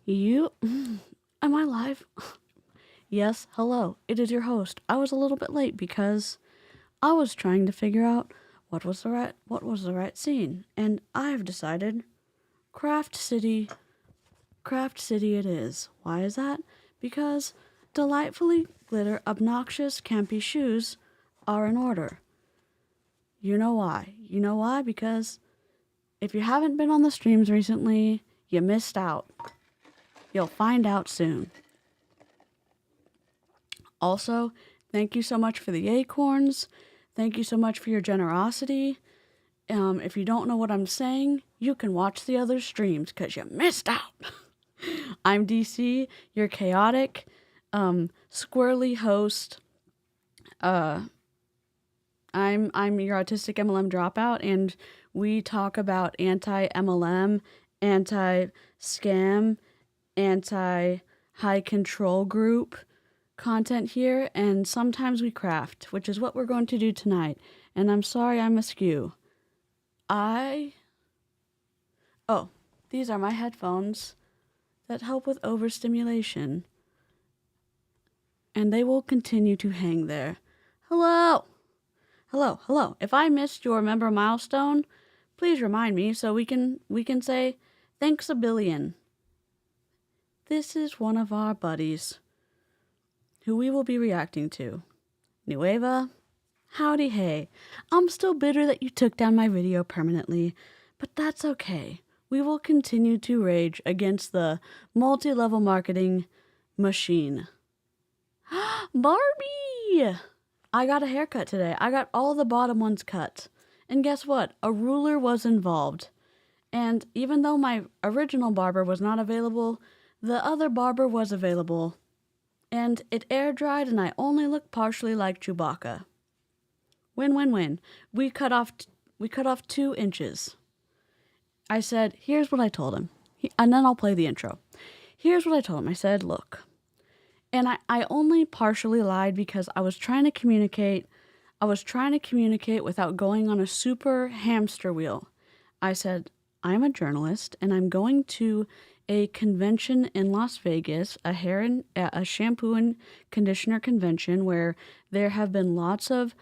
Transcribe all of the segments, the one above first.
You? Am I live? Yes, hello. It is your host. I was a little bit late because I was trying to figure out what was the right scene, and I've decided Craft City, Craft City it is. Why is that? Because delightfully glitter obnoxious campy shoes are in order. You know why? You know why? Because if you haven't been on the streams recently, you missed out. You'll find out soon. Also, thank you so much for the acorns. Thank you so much for your generosity. If you don't know what I'm saying, you can watch the other streams because you missed out. I'm DeeCee, your chaotic, squirrely host. I'm your autistic MLM dropout, and we talk about anti-MLM, anti-scam, anti-high control group content here, and sometimes we craft, which is what we're going to do tonight. And I'm sorry I'm askew. These are my headphones that help with overstimulation. And they will continue to hang there. Hello! Hello, hello. If I missed your member milestone, please remind me so we can say thanks a billion. This is one of our buddies who we will be reacting to. Nueva, howdy hey. I'm still bitter that you took down my video permanently, but that's okay. We will continue to rage against the multi-level marketing machine. Barbie! I got a haircut today. I got all the bottom ones cut. And guess what? A ruler was involved. And even though my original barber was not available, the other barber was available. And it air dried and I only look partially like Chewbacca. Win, win, win. We cut off 2 inches. I said, here's what I told him. And then I'll play the intro. Here's what I told him. I said, look. And I only partially lied because I was trying to communicate. I was trying to communicate without going on a super hamster wheel. I said, I'm a journalist and I'm going to a convention in Las Vegas, a shampoo and conditioner convention where there have been lots of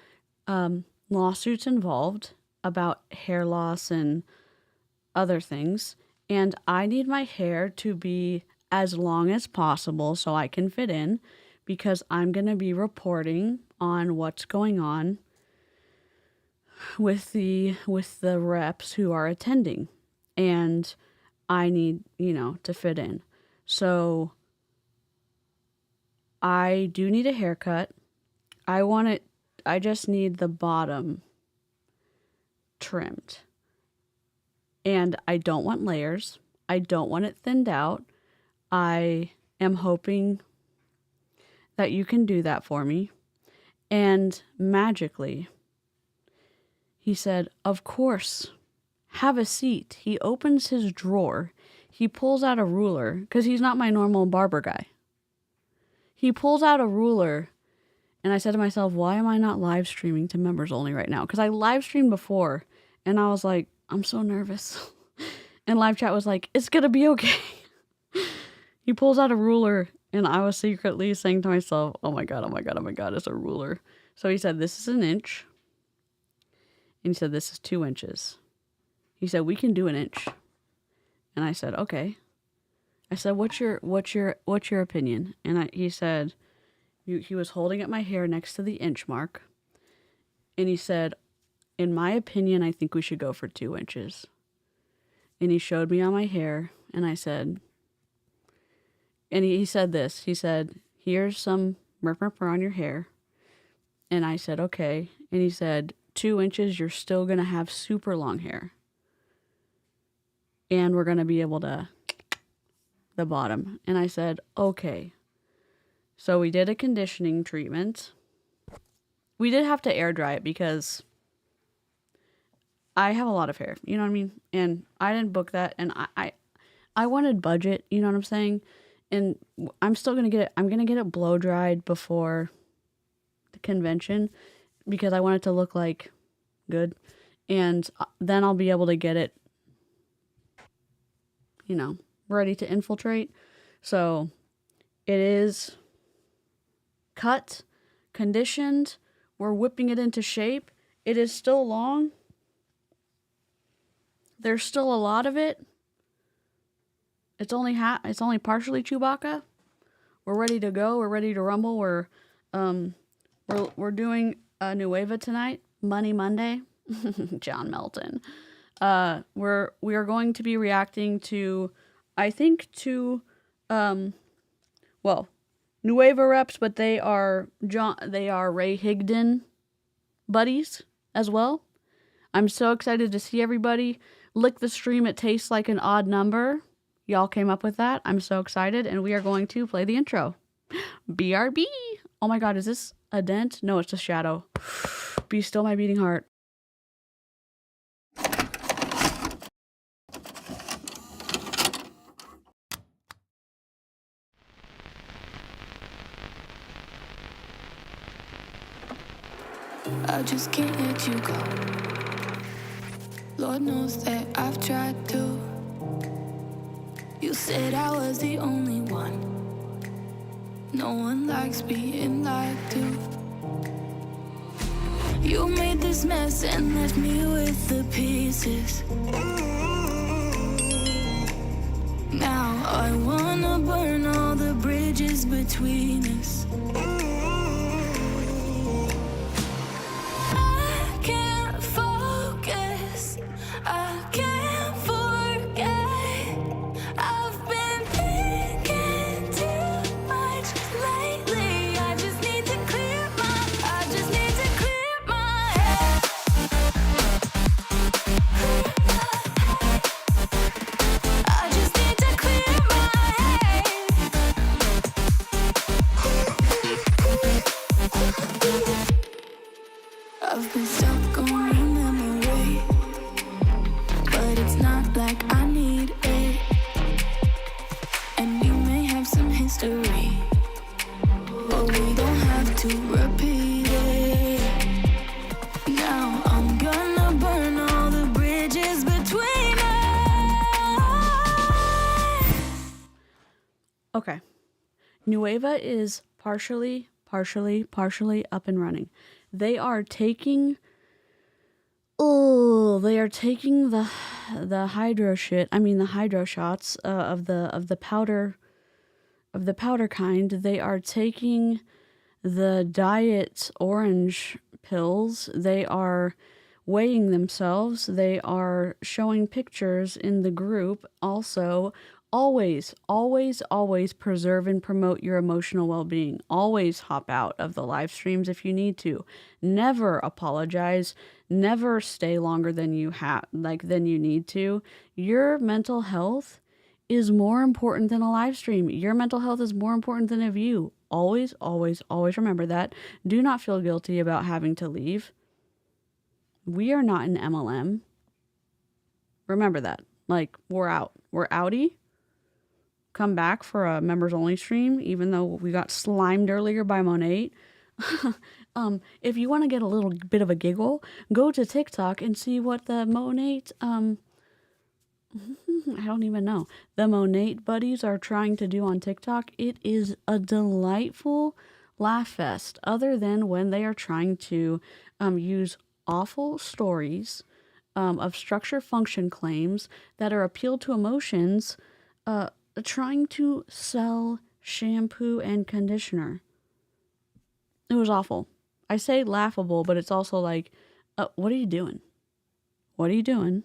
lawsuits involved about hair loss and other things. And I need my hair to be as long as possible so I can fit in because I'm going to be reporting on what's going on with the reps who are attending. And I need, to fit in. So I do need a haircut. I just need the bottom trimmed. And I don't want layers. I don't want it thinned out. I am hoping that you can do that for me. And magically, he said, of course, have a seat. He opens his drawer. He pulls out a ruler because he's not my normal barber guy. He pulls out a ruler. And I said to myself, why am I not live streaming to members only right now? Because I live streamed before and I was like, I'm so nervous. And live chat was like, it's going to be okay. He pulls out a ruler and I was secretly saying to myself, oh my God, it's a ruler. So he said, this is an inch. And he said, this is 2 inches. He said, we can do an inch. And I said, okay. I said, what's your opinion? And he said, he was holding up my hair next to the inch mark. And he said, in my opinion, I think we should go for 2 inches. And he showed me on my hair, and I said, and he said this. He said, here's some murmur on your hair. And I said, okay. And he said, 2 inches, you're still going to have super long hair. And we're going to be able to, the bottom. And I said, okay. So we did a conditioning treatment. We did have to air dry it because I have a lot of hair, you know what I mean? And I didn't book that, and I wanted budget, you know what I'm saying? And I'm still going to get it, I'm going to get it blow dried before the convention because I want it to look like good. And then I'll be able to get it, ready to infiltrate. So it is cut, conditioned. We're whipping it into shape. It is still long. There's still a lot of it. It's only partially Chewbacca. We're ready to go. We're ready to rumble. We're doing a Nueva tonight, Money Monday. John Melton. We are going to be reacting to, I think, Nueva reps, but they are Ray Higdon buddies as well. I'm so excited to see everybody. Lick the stream. It tastes like an odd number. Y'all came up with that. I'm so excited, and we are going to play the intro. BRB. Oh my God, is this a dent? No, it's a shadow. Be still my beating heart. I just can't let you go. Lord knows that I've tried to. You said I was the only one. No one likes being lied to. You made this mess and left me with the pieces. Now I wanna burn all the bridges between us. I can't focus, I can't forget. I've been thinking too much lately. I just need to clear my head. I just need to clear my head. I've been stuck on your memory, but it's not like I need it. And you may have some history, but we don't have to repeat it. Now I'm gonna burn all the bridges between us. Okay. Nueva is partially up and running. They are taking the hydro shit. I mean the hydro shots of the powder kind. They are taking the diet orange pills. They are weighing themselves. They are showing pictures in the group. Also, always preserve and promote your emotional well-being. Always hop out of the live streams if you need to. Never apologize. Never stay longer than you need to. Your mental health is more important than a live stream. Your mental health is more important than a view. Always remember that. Do not feel guilty about having to leave. We are not an MLM. Remember that. Like, we're out. We're outie. Come back for a members only stream, even though we got slimed earlier by Monet. If you want to get a little bit of a giggle, go to TikTok and see what the Monet, I don't even know. The Monet buddies are trying to do on TikTok. It is a delightful laugh fest, other than when they are trying to use awful stories of structure function claims that are appeal to emotions, trying to sell shampoo and conditioner. It was awful. I say laughable, but it's also like, what are you doing? What are you doing?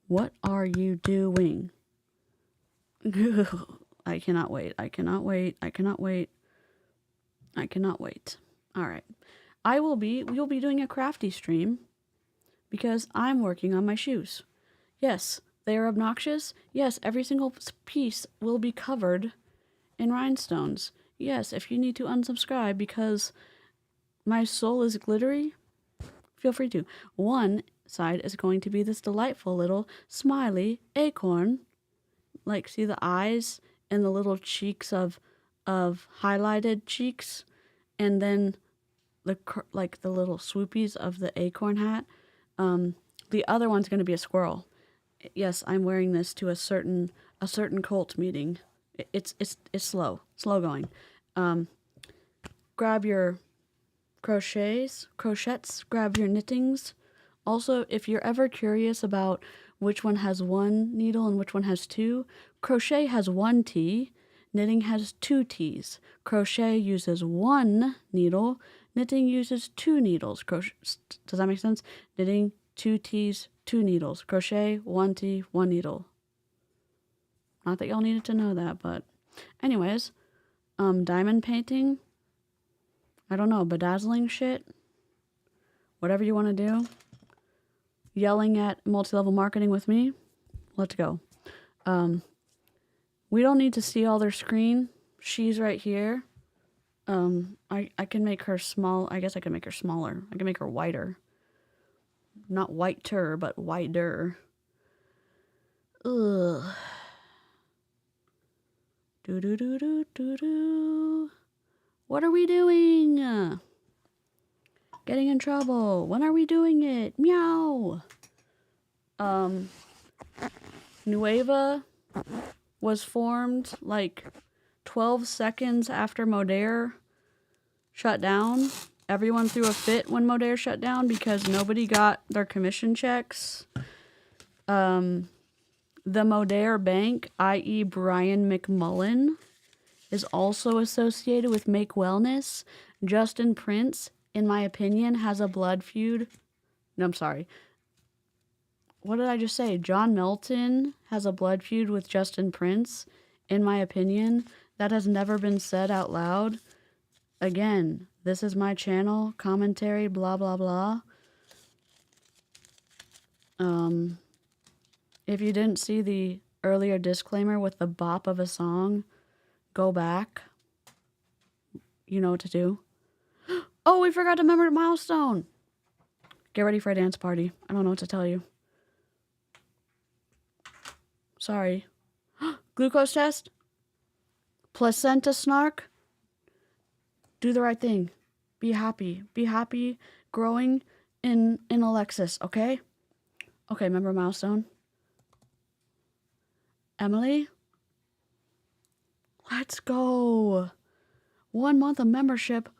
What are you doing? I cannot wait. All right. We'll be doing a crafty stream because I'm working on my shoes. Yes, they are obnoxious. Yes, every single piece will be covered in rhinestones. Yes, if you need to unsubscribe because my soul is glittery, feel free to. One side is going to be this delightful little smiley acorn. Like, see the eyes and the little cheeks of highlighted cheeks, and then the little swoopies of the acorn hat. The other one's going to be a squirrel. Yes, I'm wearing this to a certain a certain cult meeting. It's slow going. Grab your crochets, grab your knittings. Also, if you're ever curious about which one has one needle and which one has two, crochet has one T, knitting has two T's. Crochet uses one needle, knitting uses two needles. Does that make sense? Knitting, two T's, two needles. Crochet, one T, one needle. Not that y'all needed to know that, but anyways, diamond painting, I don't know, bedazzling shit, whatever you want to do. Yelling at multi-level marketing with me, let's go. We don't need to see all their screen. She's right here. I can make her small. I guess I can make her smaller. I can make her whiter. Not whiter, but wider. Ugh. Do. What are we doing? Getting in trouble. When are we doing it? Meow. Nueva was formed like 12 seconds after Modere shut down. Everyone threw a fit when Modere shut down because nobody got their commission checks. The Modere Bank, i.e. Brian McMullen, is also associated with Make Wellness. Justin Prince, in my opinion, has a blood feud. No, I'm sorry. What did I just say? John Milton has a blood feud with Justin Prince. In my opinion, that has never been said out loud. Again, this is my channel, commentary, blah, blah, blah. If you didn't see the earlier disclaimer with the bop of a song, go back. You know what to do. Oh, we forgot to remember the milestone. Get ready for a dance party. I don't know what to tell you. Sorry. Glucose test? Placenta snark? Do the right thing. Be happy. Be happy growing in Alexis, okay? Okay, remember milestone? Emily? Let's go. 1 month of membership.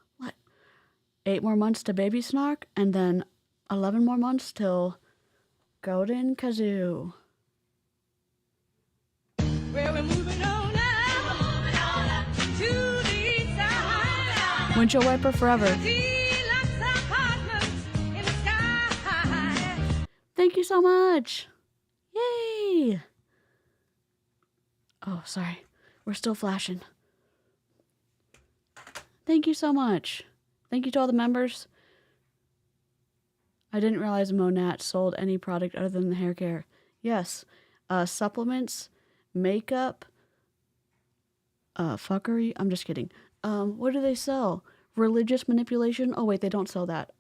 8 more months to baby snark, and then 11 more months till golden kazoo. Well, we're moving on now to the side. Windshield wiper forever. Thank you so much. Yay. Oh, sorry. We're still flashing. Thank you so much. Thank you to all the members. I didn't realize Monat sold any product other than the hair care. Yes. Supplements, makeup, fuckery. I'm just kidding. What do they sell? Religious manipulation? Oh, wait, they don't sell that.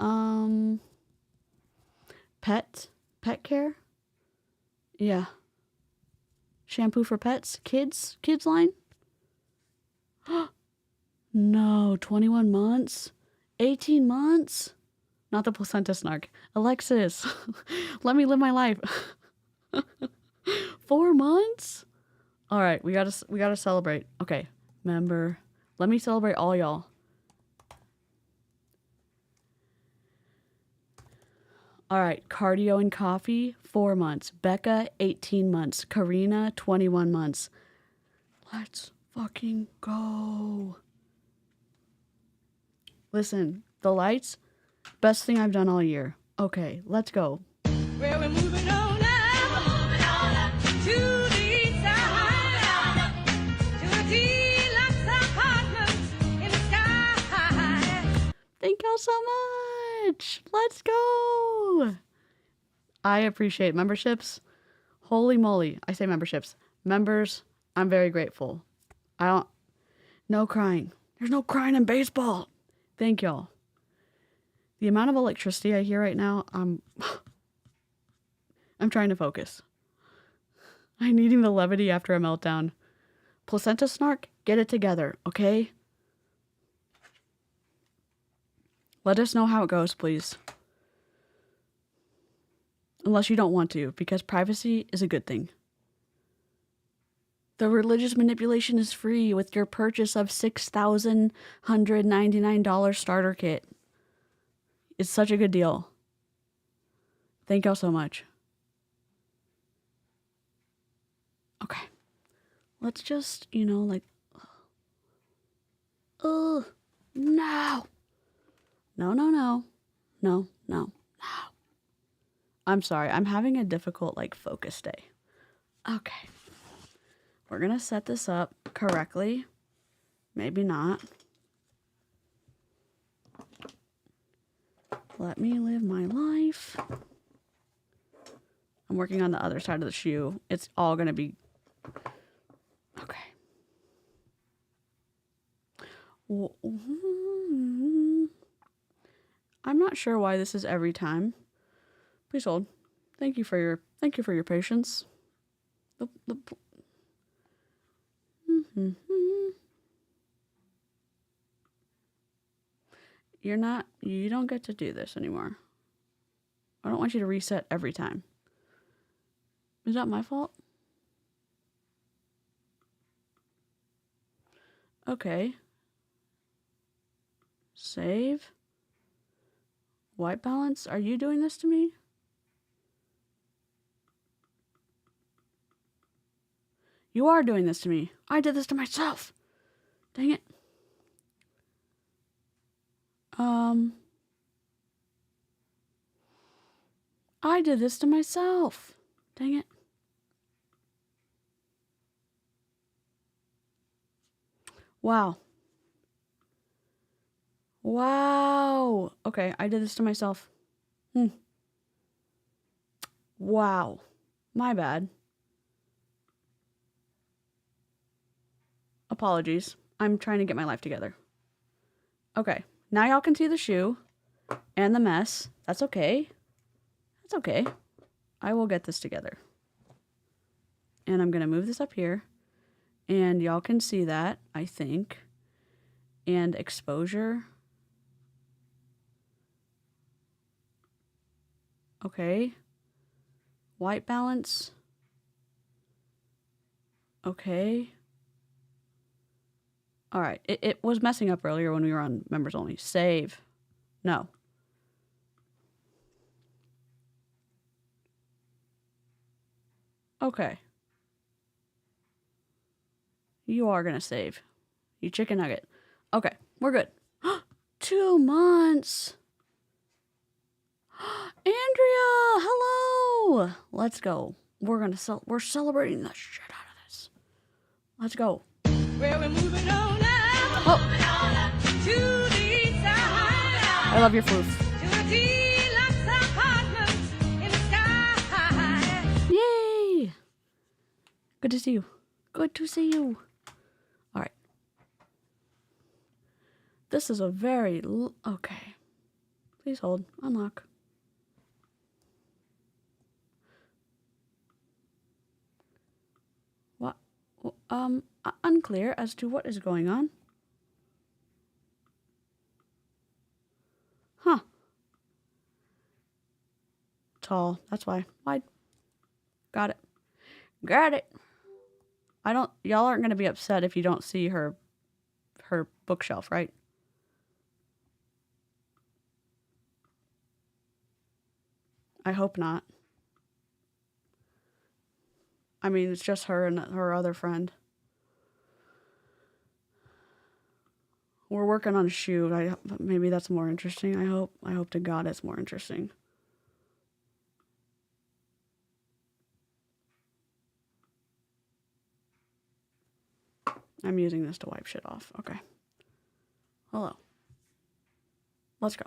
Pet care? Yeah. Shampoo for pets? Kids line? No, 21 months? 18 months? Not the placenta snark. Alexis, let me live my life. 4 months? All right, we gotta celebrate. Okay, member. Let me celebrate all y'all. All right, cardio and coffee, 4 months. Becca, 18 months. Karina, 21 months. Let's fucking go. Listen, the lights, best thing I've done all year. Okay, let's go. Well, we're moving on now to the side, to a deluxe apartment in the sky. Thank y'all so much. Let's go. I appreciate memberships. Holy moly. I say memberships. Members, I'm very grateful. No crying. There's no crying in baseball. Thank y'all. The amount of electricity I hear right now, I'm trying to focus. I'm needing the levity after a meltdown. Placenta snark, get it together, okay? Let us know how it goes, please. Unless you don't want to, because privacy is a good thing. The religious manipulation is free with your purchase of $6,199 starter kit. It's such a good deal. Thank y'all so much. Okay. Let's just, like... No. No. I'm sorry. I'm having a difficult, focus day. Okay. We're going to set this up correctly. Maybe not. Let me live my life. I'm working on the other side of the shoe. It's all going to be... Okay. I'm not sure why this is every time. Please hold. Thank you for your patience. You don't get to do this anymore. I don't want you to reset every time. Is that my fault? Okay. Save. White balance, are you doing this to me? You are doing this to me. I did this to myself. Dang it. I did this to myself. Dang it. Wow. Wow. Okay, I did this to myself. Wow. My bad. Apologies. I'm trying to get my life together. Okay, now y'all can see the shoe and the mess. That's okay. That's okay. I will get this together. And I'm going to move this up here. And y'all can see that, I think. And exposure. Okay. White balance. Okay. All right. It was messing up earlier when we were on members only. Save. No. Okay. You are going to save. You chicken nugget. Okay. We're good. 2 months. Andrea, hello. Let's go. We're celebrating the shit out of this. Let's go. Well, we're moving on now. Oh. To the side. I love your floof. To the deluxe apartments in the sky. Yay. Good to see you. Good to see you. All right. This is a very... Okay. Please hold. Unlock. What? Unclear as to what is going on. Huh. Tall. That's why. Wide. Got it. Got it. Y'all aren't going to be upset if you don't see her bookshelf, right? I hope not. I mean, it's just her and her other friend. We're working on a shoe. Maybe that's more interesting. I hope to God it's more interesting. I'm using this to wipe shit off. Okay. Hello. Let's go.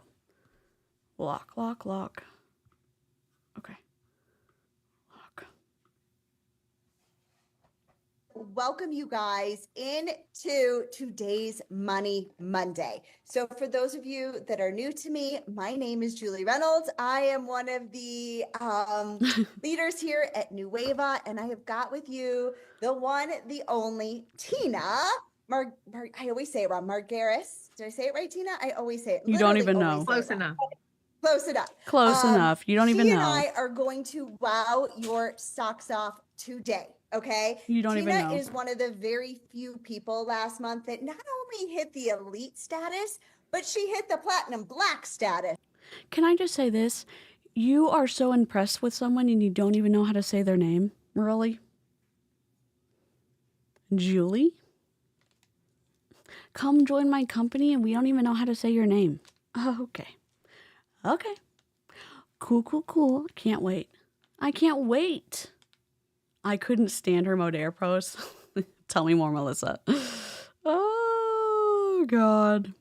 Lock, lock, lock. Okay. Lock. Welcome you guys into today's Money Monday. So for those of you that are new to me, my name is Julie Reynolds. I am one of the leaders here at Nueva YAY, and I have got with you the one, the only Tina. I always say it wrong. Margaris. Did I say it right, Tina? I always say it. You don't even know. Close enough. Close enough. Close enough. You don't even know. She and I are going to wow your socks off today. Okay. You don't even Tina know. is one of the very few people last month that not only hit the elite status, but she hit the platinum black status. Can I just say this? You are so impressed with someone and you don't even know how to say their name. Really? Julie? Come join my company and we don't even know how to say your name. Oh, okay. Okay. Cool. Can't wait. I can't wait. I couldn't stand her Modere post. Tell me more, Melissa. Oh, God.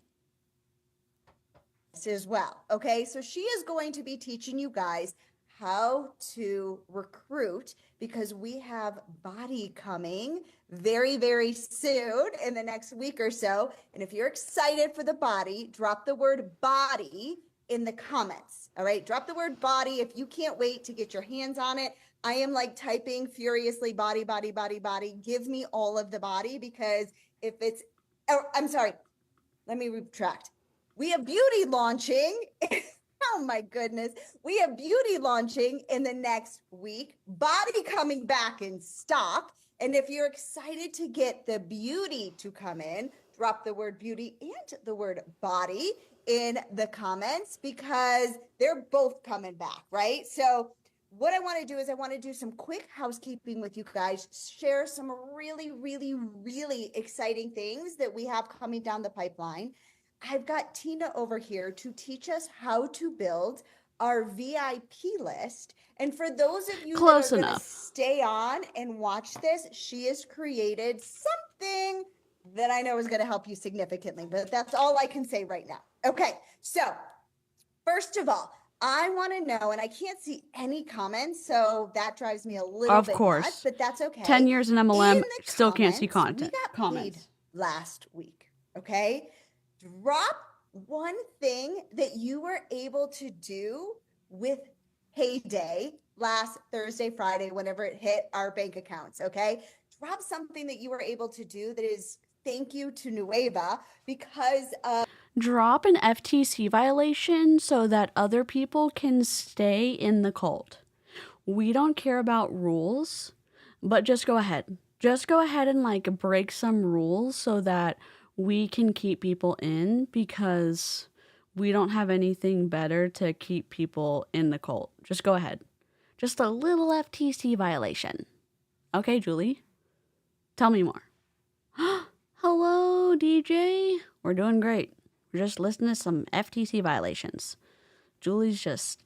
As well. Okay. So she is going to be teaching you guys how to recruit because we have body coming very, very soon in the next week or so. And if you're excited for the body, drop the word body in the comments. All right. Drop the word body if you can't wait to get your hands on it. I am like typing furiously body. Give me all of the body because if it's, oh, I'm sorry. Let me retract. We have beauty launching. Oh my goodness. We have beauty launching in the next week, body coming back in stock. And if you're excited to get the beauty to come in, drop the word beauty and the word body in the comments because they're both coming back, right? So what I want to do is I want to do some quick housekeeping with you guys, share some really exciting things that we have coming down the pipeline. I've got Tina over here to teach us how to build our VIP list. And for those of you Close that are going to enough. stay on and watch this, she has created something that I know is going to help you significantly, but that's all I can say right now. Okay, so first of all, I want to know, and I can't see any comments, so that drives me a little bit nuts, but that's okay. 10 years in MLM, In the still can't see comments, content. We got paid last week, okay? Drop one thing that you were able to do with Payday last Thursday, Friday, whenever it hit our bank accounts, okay? Drop something that you were able to do that is thank you to Nueva because of Drop an FTC violation so that other people can stay in the cult. We don't care about rules, but just go ahead. Just go ahead and like break some rules so that we can keep people in because we don't have anything better to keep people in the cult. Just go ahead. Just a little FTC violation. Okay, Julie? Tell me more. Hello, DJ. We're doing great. We're just listening to some FTC violations. Julie's just,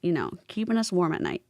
keeping us warm at night.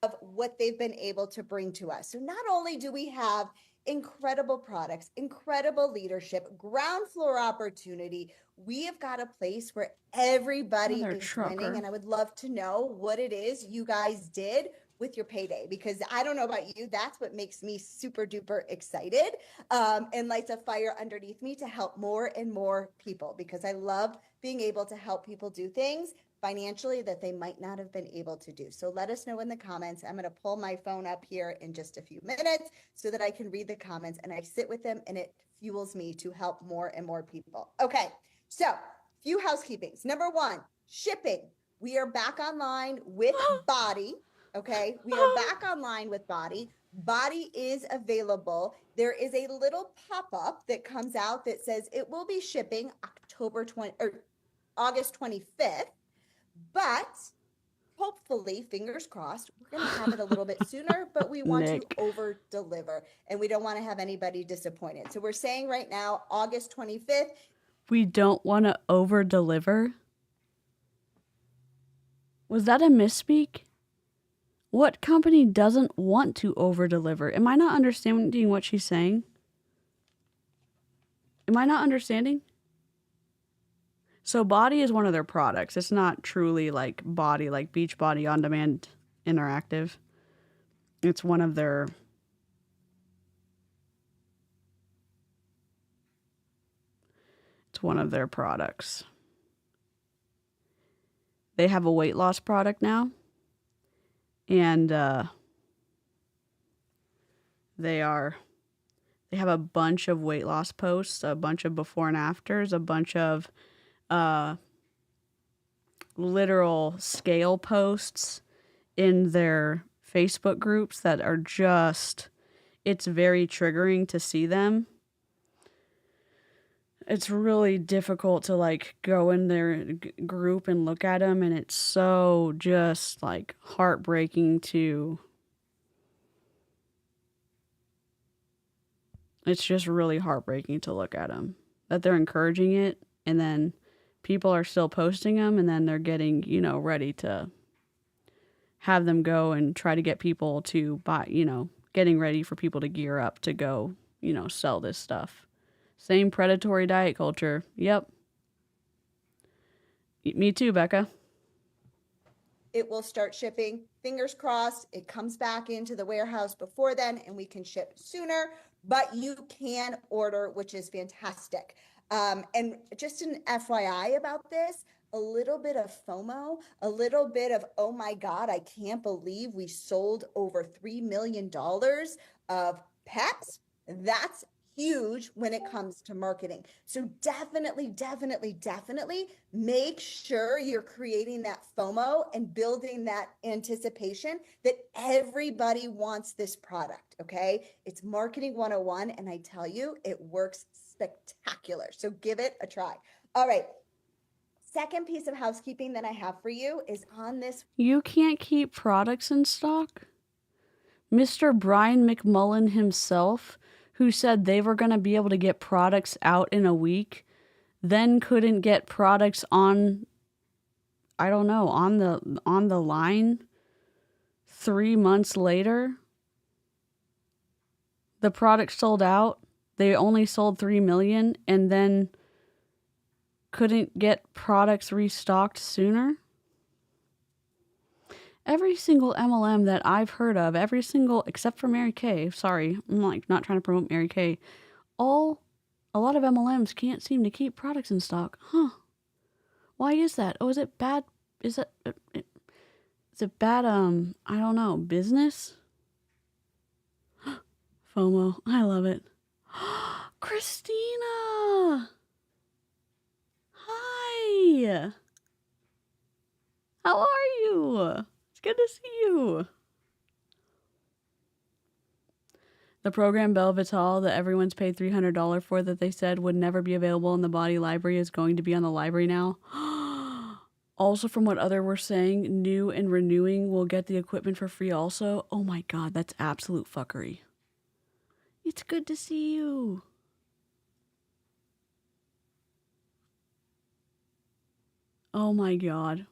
Of what they've been able to bring to us. So not only do we have incredible products, incredible leadership, ground floor opportunity, we have got a place where everybody is winning. And I would love to know what it is you guys did with your payday, because I don't know about you, that's what makes me super duper excited and lights a fire underneath me to help more and more people, because I love being able to help people do things financially that they might not have been able to do. So let us know in the comments. I'm going to pull my phone up here in just a few minutes so that I can read the comments, and I sit with them and it fuels me to help more and more people. Okay, so few housekeepings. Number one, shipping. We are back online with Body. Okay, we are back online with Body. Body is available. There is a little pop-up that comes out that says it will be shipping August 25th, but hopefully, fingers crossed, we're going to have it a little bit sooner, but we want to over deliver and we don't want to have anybody disappointed. So we're saying right now, August 25th. We don't want to over deliver? Was that a misspeak? What company doesn't want to over-deliver? Am I not understanding what she's saying? Am I not understanding? So Body is one of their products. It's not truly like Body, like Beachbody On Demand Interactive. It's one of their... It's one of their products. They have a weight loss product now. And they have a bunch of weight loss posts, a bunch of before and afters, a bunch of literal scale posts in their Facebook groups that are just it's very triggering to see them. It's really difficult to like go in their group and look at them, and it's so just like heartbreaking to. It's just really heartbreaking to look at them, that they're encouraging it, and then people are still posting them, and then they're getting, you know, ready to have them go and try to get people to buy, you know, getting ready for people to gear up to go, you know, sell this stuff. Same predatory diet culture. Yep. Me too, Becca. It will start shipping. Fingers crossed, it comes back into the warehouse before then and we can ship sooner, but you can order, which is fantastic. And just an FYI about this, a little bit of FOMO, a little bit of, oh my God, I can't believe we sold over $3 million of pets. That's huge when it comes to marketing. So definitely make sure you're creating that FOMO and building that anticipation that everybody wants this product, okay? It's marketing 101, and I tell you, it works spectacular. So give it a try. All right. Second piece of housekeeping that I have for you is on this. You can't keep products in stock? Mr. Brian McMullen himself, who said they were going to be able to get products out in a week, then couldn't get products on, I don't know, on the line 3 months later. The product sold out. They only sold 3 million and then couldn't get products restocked sooner. Every single MLM that I've heard of, every single, except for Mary Kay, sorry, I'm like not trying to promote Mary Kay, a lot of MLMs can't seem to keep products in stock. Huh. Why is that? Oh, is it bad? Is it bad, I don't know, business? FOMO. I love it. Christina! Hi! How are you? It's good to see you. The program Belvital that everyone's paid $300 for that they said would never be available in the body library is going to be on the library now. Also, from what other were saying, new and renewing will get the equipment for free also. Oh my God, that's absolute fuckery. It's good to see you. Oh my God.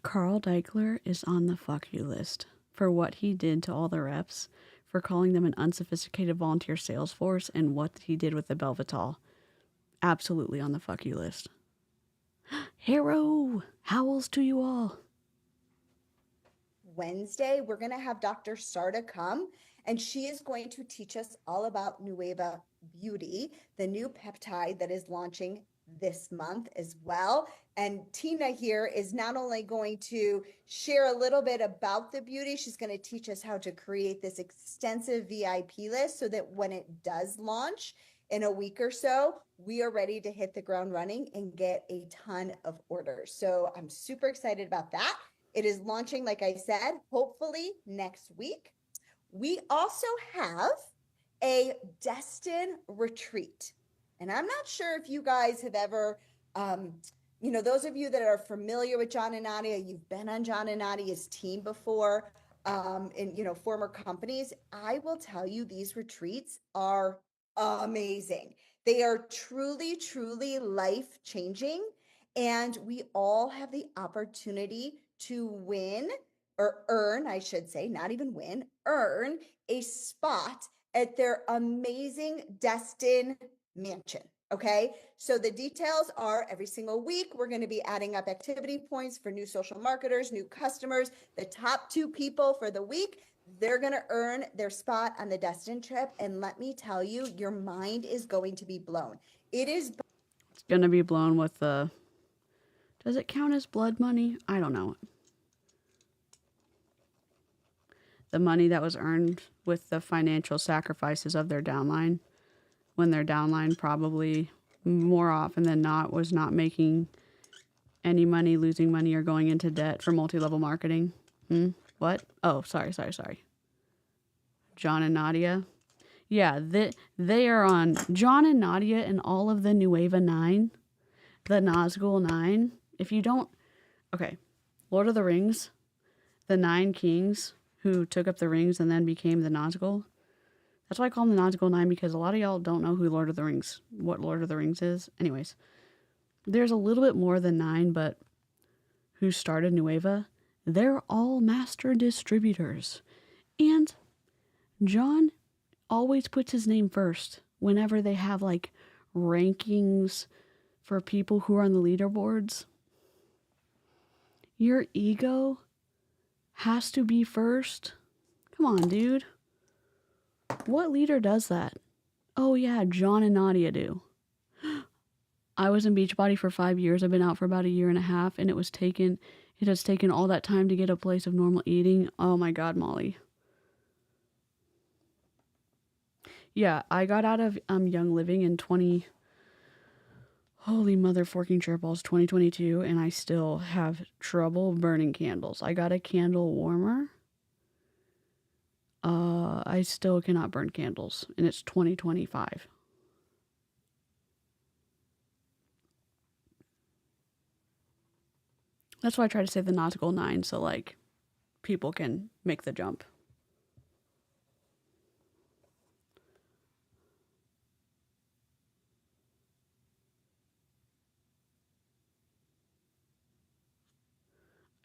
Carl Deichler is on the fuck you list for what he did to all the reps, for calling them an unsophisticated volunteer sales force, and what he did with the Belvital. Absolutely on the fuck you list. Hero, howls to you all. Wednesday, we're going to have Dr. Sarda come, and she is going to teach us all about Nueva Beauty, the new peptide that is launching this month as well. And Tina here is not only going to share a little bit about the beauty, she's going to teach us how to create this extensive VIP list so that when it does launch in a week or so, we are ready to hit the ground running and get a ton of orders. So I'm super excited about that. It is launching, like I said, hopefully next week. We also have a Destin retreat. And I'm not sure if you guys have ever, those of you that are familiar with John and Nadia, you've been on John and Nadia's team before, in former companies. I will tell you, these retreats are amazing. They are truly, truly life-changing. And we all have the opportunity to win or earn, I should say, not even win, earn a spot at their amazing Destin mansion. Okay. So the details are every single week, we're going to be adding up activity points for new social marketers, new customers. The top 2 people for the week, they're going to earn their spot on the Destin trip. And let me tell you, your mind is going to be blown. It's going to be blown with the, does it count as blood money? I don't know. The money that was earned with the financial sacrifices of their downline, when their downline probably more often than not was not making any money, losing money, or going into debt for multi-level marketing. What? Oh, sorry. John and Nadia. Yeah, they are on John and Nadia and all of the Nueva 9, the Nazgul 9. If you don't, okay, Lord of the Rings, the 9 kings who took up the rings and then became the Nazgul. That's why I call them the Nazgul 9, because a lot of y'all don't know what Lord of the Rings is. Anyways, there's a little bit more than 9, but who started Nueva, they're all master distributors. And John always puts his name first whenever they have like rankings for people who are on the leaderboards. Your ego has to be first. Come on, dude. What leader does that? Oh yeah, John and Nadia do. I was in Beachbody for 5 years. I've been out for about a year and a half, and it has taken all that time to get a place of normal eating. Oh my God, Molly. Yeah, I got out of Young Living in holy mother forking balls, 2022, and I still have trouble burning candles. I got a candle warmer. I still cannot burn candles, and it's 2025. That's why I try to say the Nautical 9, so like people can make the jump.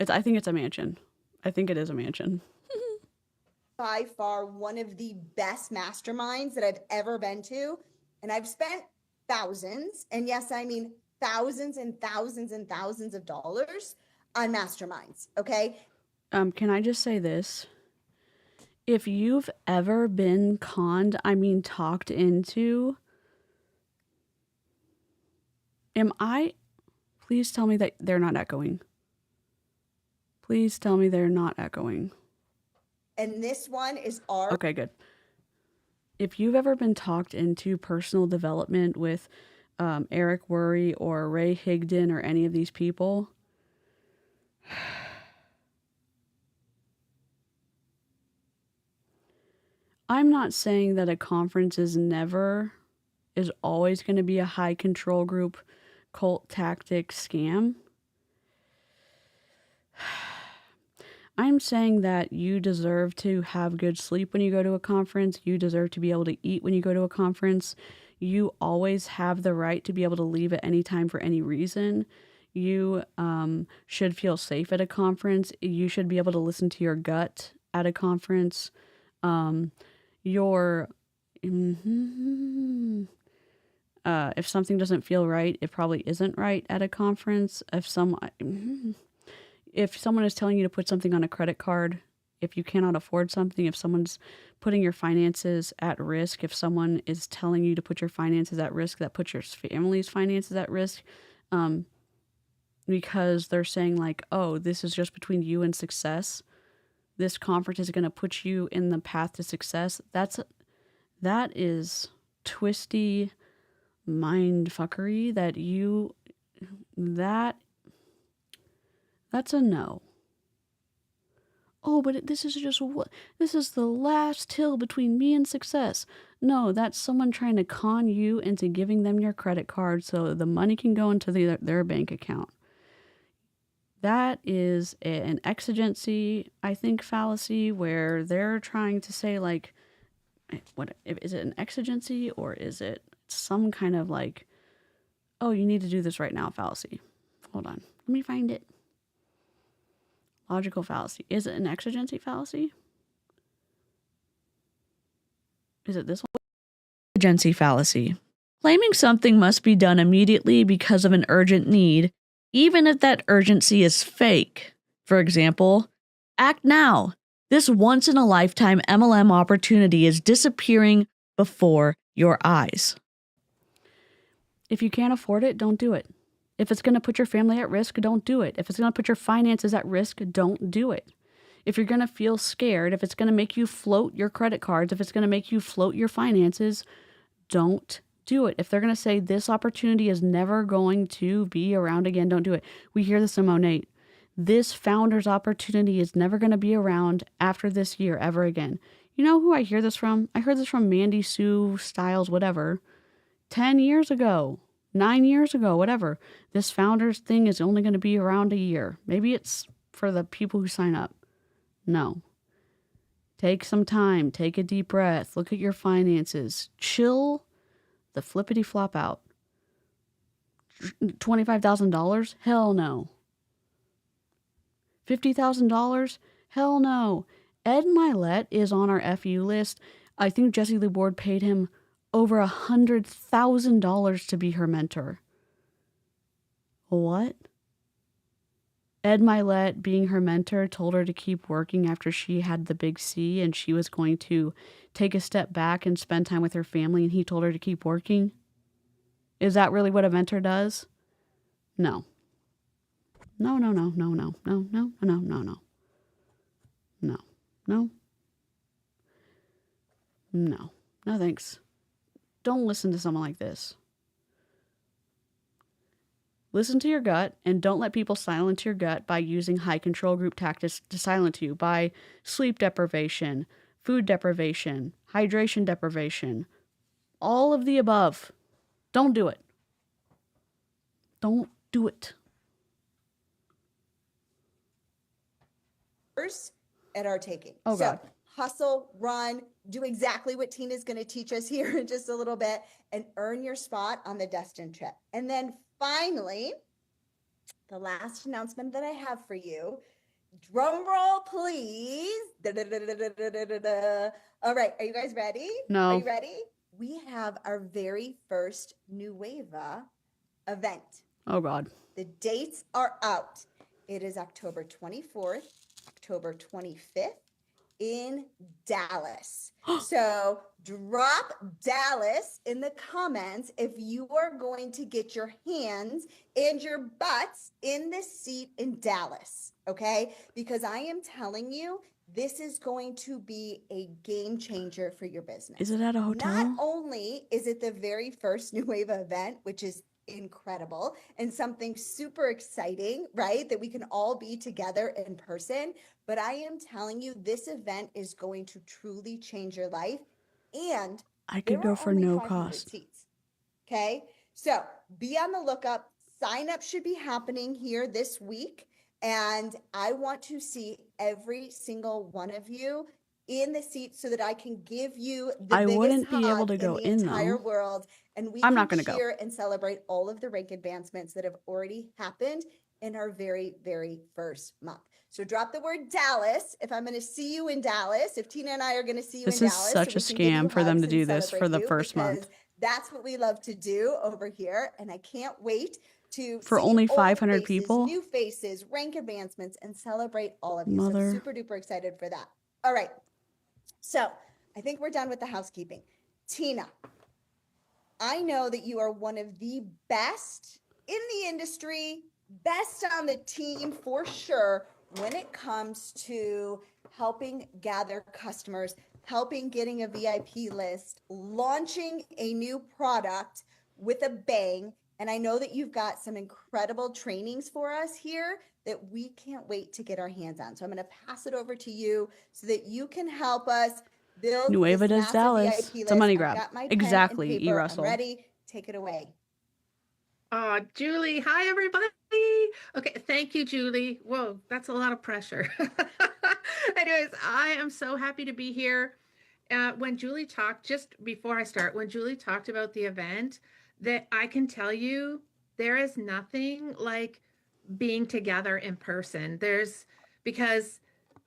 I think it's a mansion. I think it is a mansion. By far one of the best masterminds that I've ever been to. And I've spent thousands, and yes, I mean thousands and thousands and thousands of dollars on masterminds. Okay. Can I just say this? If you've ever been conned, talked into, please tell me that they're not echoing. Please tell me they're not echoing. And this one is our... Okay, good. If you've ever been talked into personal development with Eric Worre or Ray Higdon or any of these people, I'm not saying that a conference is always going to be a high control group cult tactic scam. I'm saying that you deserve to have good sleep when you go to a conference. You deserve to be able to eat when you go to a conference. You always have the right to be able to leave at any time for any reason. You should feel safe at a conference. You should be able to listen to your gut at a conference. If something doesn't feel right, it probably isn't right at a conference. If someone is telling you to put something on a credit card, if you cannot afford something, if someone's putting your finances at risk, if someone is telling you to put your finances at risk, that puts your family's finances at risk, because they're saying like, oh, this is just between you and success. This conference is going to put you in the path to success. That is twisty mind fuckery that's a no. Oh, but this is the last hill between me and success. No, that's someone trying to con you into giving them your credit card so the money can go into their bank account. That is an exigency, I think, fallacy where they're trying to say like, what is it, an exigency, or is it some kind of like, oh, you need to do this right now fallacy? Hold on, let me find it. Logical fallacy. Is it an exigency fallacy? Is it this one? Exigency fallacy. Claiming something must be done immediately because of an urgent need, even if that urgency is fake. For example, act now. This once-in-a-lifetime MLM opportunity is disappearing before your eyes. If you can't afford it, don't do it. If it's going to put your family at risk, don't do it. If it's going to put your finances at risk, don't do it. If you're going to feel scared, if it's going to make you float your credit cards, if it's going to make you float your finances, don't do it. If they're going to say this opportunity is never going to be around again, don't do it. We hear this in Monate. This founder's opportunity is never going to be around after this year ever again. You know who I hear this from? I heard this from Mandy Sue Styles, whatever, 10 years ago, 9 years ago, whatever. This founder's thing is only going to be around a year. Maybe it's for the people who sign up. No. Take some time. Take a deep breath. Look at your finances. Chill the flippity flop out. $25,000? Hell no. $50,000? Hell no. Ed Milet is on our FU list. I think Jessie Lee Ward paid him over $100,000 to be her mentor. What? Ed Milet, being her mentor, told her to keep working after she had the big C and she was going to take a step back and spend time with her family, and he told her to keep working? Is that really what a mentor does? No. No, no, no, no, no, no, no, no, no, no. No. No. No. No thanks. Don't listen to someone like this. Listen to your gut, and don't let people silence your gut by using high control group tactics to silence you, by sleep deprivation, food deprivation, hydration deprivation, all of the above. Don't do it. Don't do it. At our taking. Oh, God. So hustle, run, do exactly what Tina's going to teach us here in just a little bit, and earn your spot on the Destin trip. And then finally, the last announcement that I have for you, drum roll, please. Da-da-da-da-da-da-da-da. All right. Are you guys ready? No. Are you ready? We have our very first Nueva YAY event. Oh, God. The dates are out. It is October 24th, October 25th in Dallas. So drop Dallas in the comments if you are going to get your hands and your butts in this seat in Dallas, okay? Because I am telling you, this is going to be a game changer for your business. Is it at a hotel? Not only is it the very first Nueva YAY event, which is incredible and something super exciting, right? That we can all be together in person. But I am telling you, this event is going to truly change your life. And I could go for no cost. Seats. Okay. So be on the lookup. Sign up should be happening here this week. And I want to see every single one of you in the seat so that I can give you the I biggest wouldn't be able hug to go the in entire though. world. And we I'm can not going to go. cheer and celebrate all of the rank advancements that have already happened in our very, very first month. So drop the word Dallas if I'm going to see you in Dallas, if Tina and I are going to see you in Dallas. This is such a scam for them to do this for the first month. That's what we love to do over here. And I can't wait to for see only old 500 faces, people, new faces, rank advancements, and celebrate all of you. So Mother. I'm super duper excited for that. All right. So I think we're done with the housekeeping. Tina, I know that you are one of the best in the industry, best on the team for sure when it comes to helping gather customers, helping getting a VIP list, launching a new product with a bang. And I know that you've got some incredible trainings for us here that we can't wait to get our hands on. So I'm going to pass it over to you so that you can help us build Nueva this does massive Dallas. VIP It's a money grab. I've got my pen Exactly, and E. paper. Russell. I'm ready. Take it away. Julie, hi everybody. Okay, thank you, Julie. Whoa, that's a lot of pressure. Anyways, I am so happy to be here. When Julie talked, just before I start, when Julie talked about the event, that I can tell you, there is nothing like being together in person. Because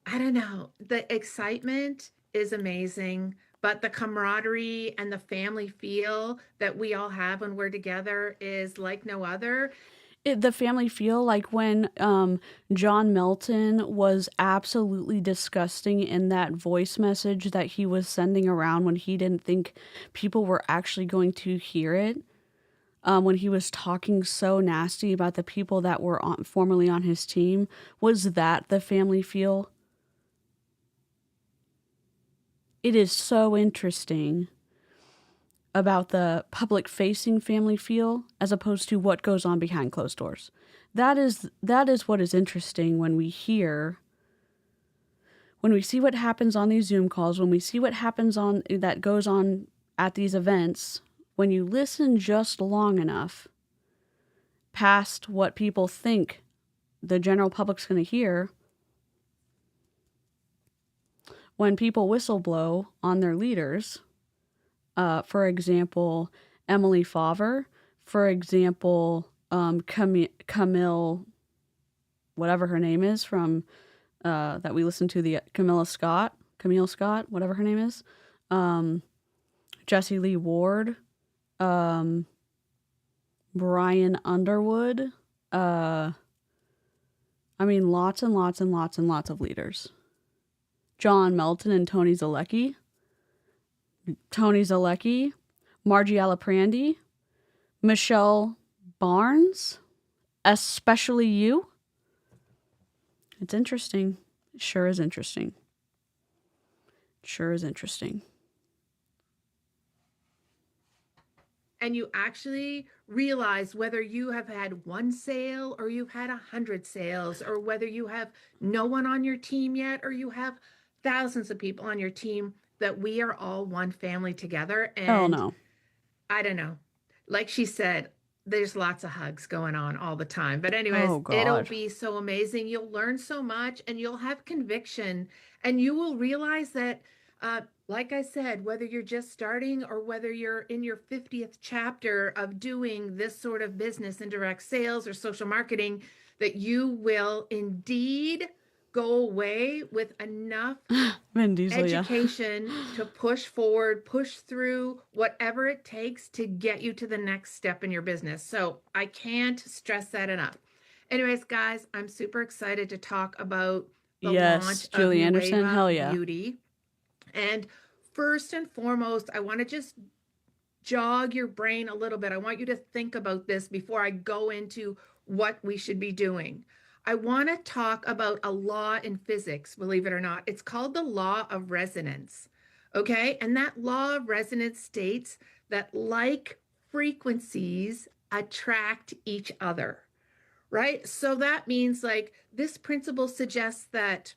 I don't know, the excitement is amazing, but the camaraderie and the family feel that we all have when we're together is like no other. The family feel, like when John Melton was absolutely disgusting in that voice message that he was sending around when he didn't think people were actually going to hear it. When he was talking so nasty about the people that were formerly on his team. Was that the family feel? It is so interesting about the public-facing family feel as opposed to what goes on behind closed doors. that is what is interesting when we see what happens on these Zoom calls, when we see what happens that goes on at these events, when you listen just long enough past what people think the general public's going to hear, when people whistleblow on their leaders, for example, Emily Favre, for example, Camille, whatever her name is from that we listened to, the Camille Scott, whatever her name is, Jesse Lee Ward, Brian Underwood, lots and lots and lots and lots of leaders. John Melton and Tony Zalecki, Margie Aliprandi, Michelle Barnes, especially you. It's interesting. It sure is interesting. And you actually realize whether you have had one sale or you've had 100 sales, or whether you have no one on your team yet or you have thousands of people on your team, that we are all one family together. And oh no, I don't know. Like she said, there's lots of hugs going on all the time. But anyways, it'll be so amazing. You'll learn so much and you'll have conviction, and you will realize that, like I said, whether you're just starting or whether you're in your 50th chapter of doing this sort of business, indirect sales or social marketing, that you will indeed go away with enough education to push forward, push through whatever it takes to get you to the next step in your business. So I can't stress that enough. Anyways, guys, I'm super excited to talk about the launch Julie of Anderson, Nueva hell yeah. Beauty. And first and foremost, I want to just jog your brain a little bit. I want you to think about this before I go into what we should be doing. I want to talk about a law in physics, believe it or not. It's called the law of resonance, okay? And that law of resonance states that like frequencies attract each other, right? So that means, like, this principle suggests that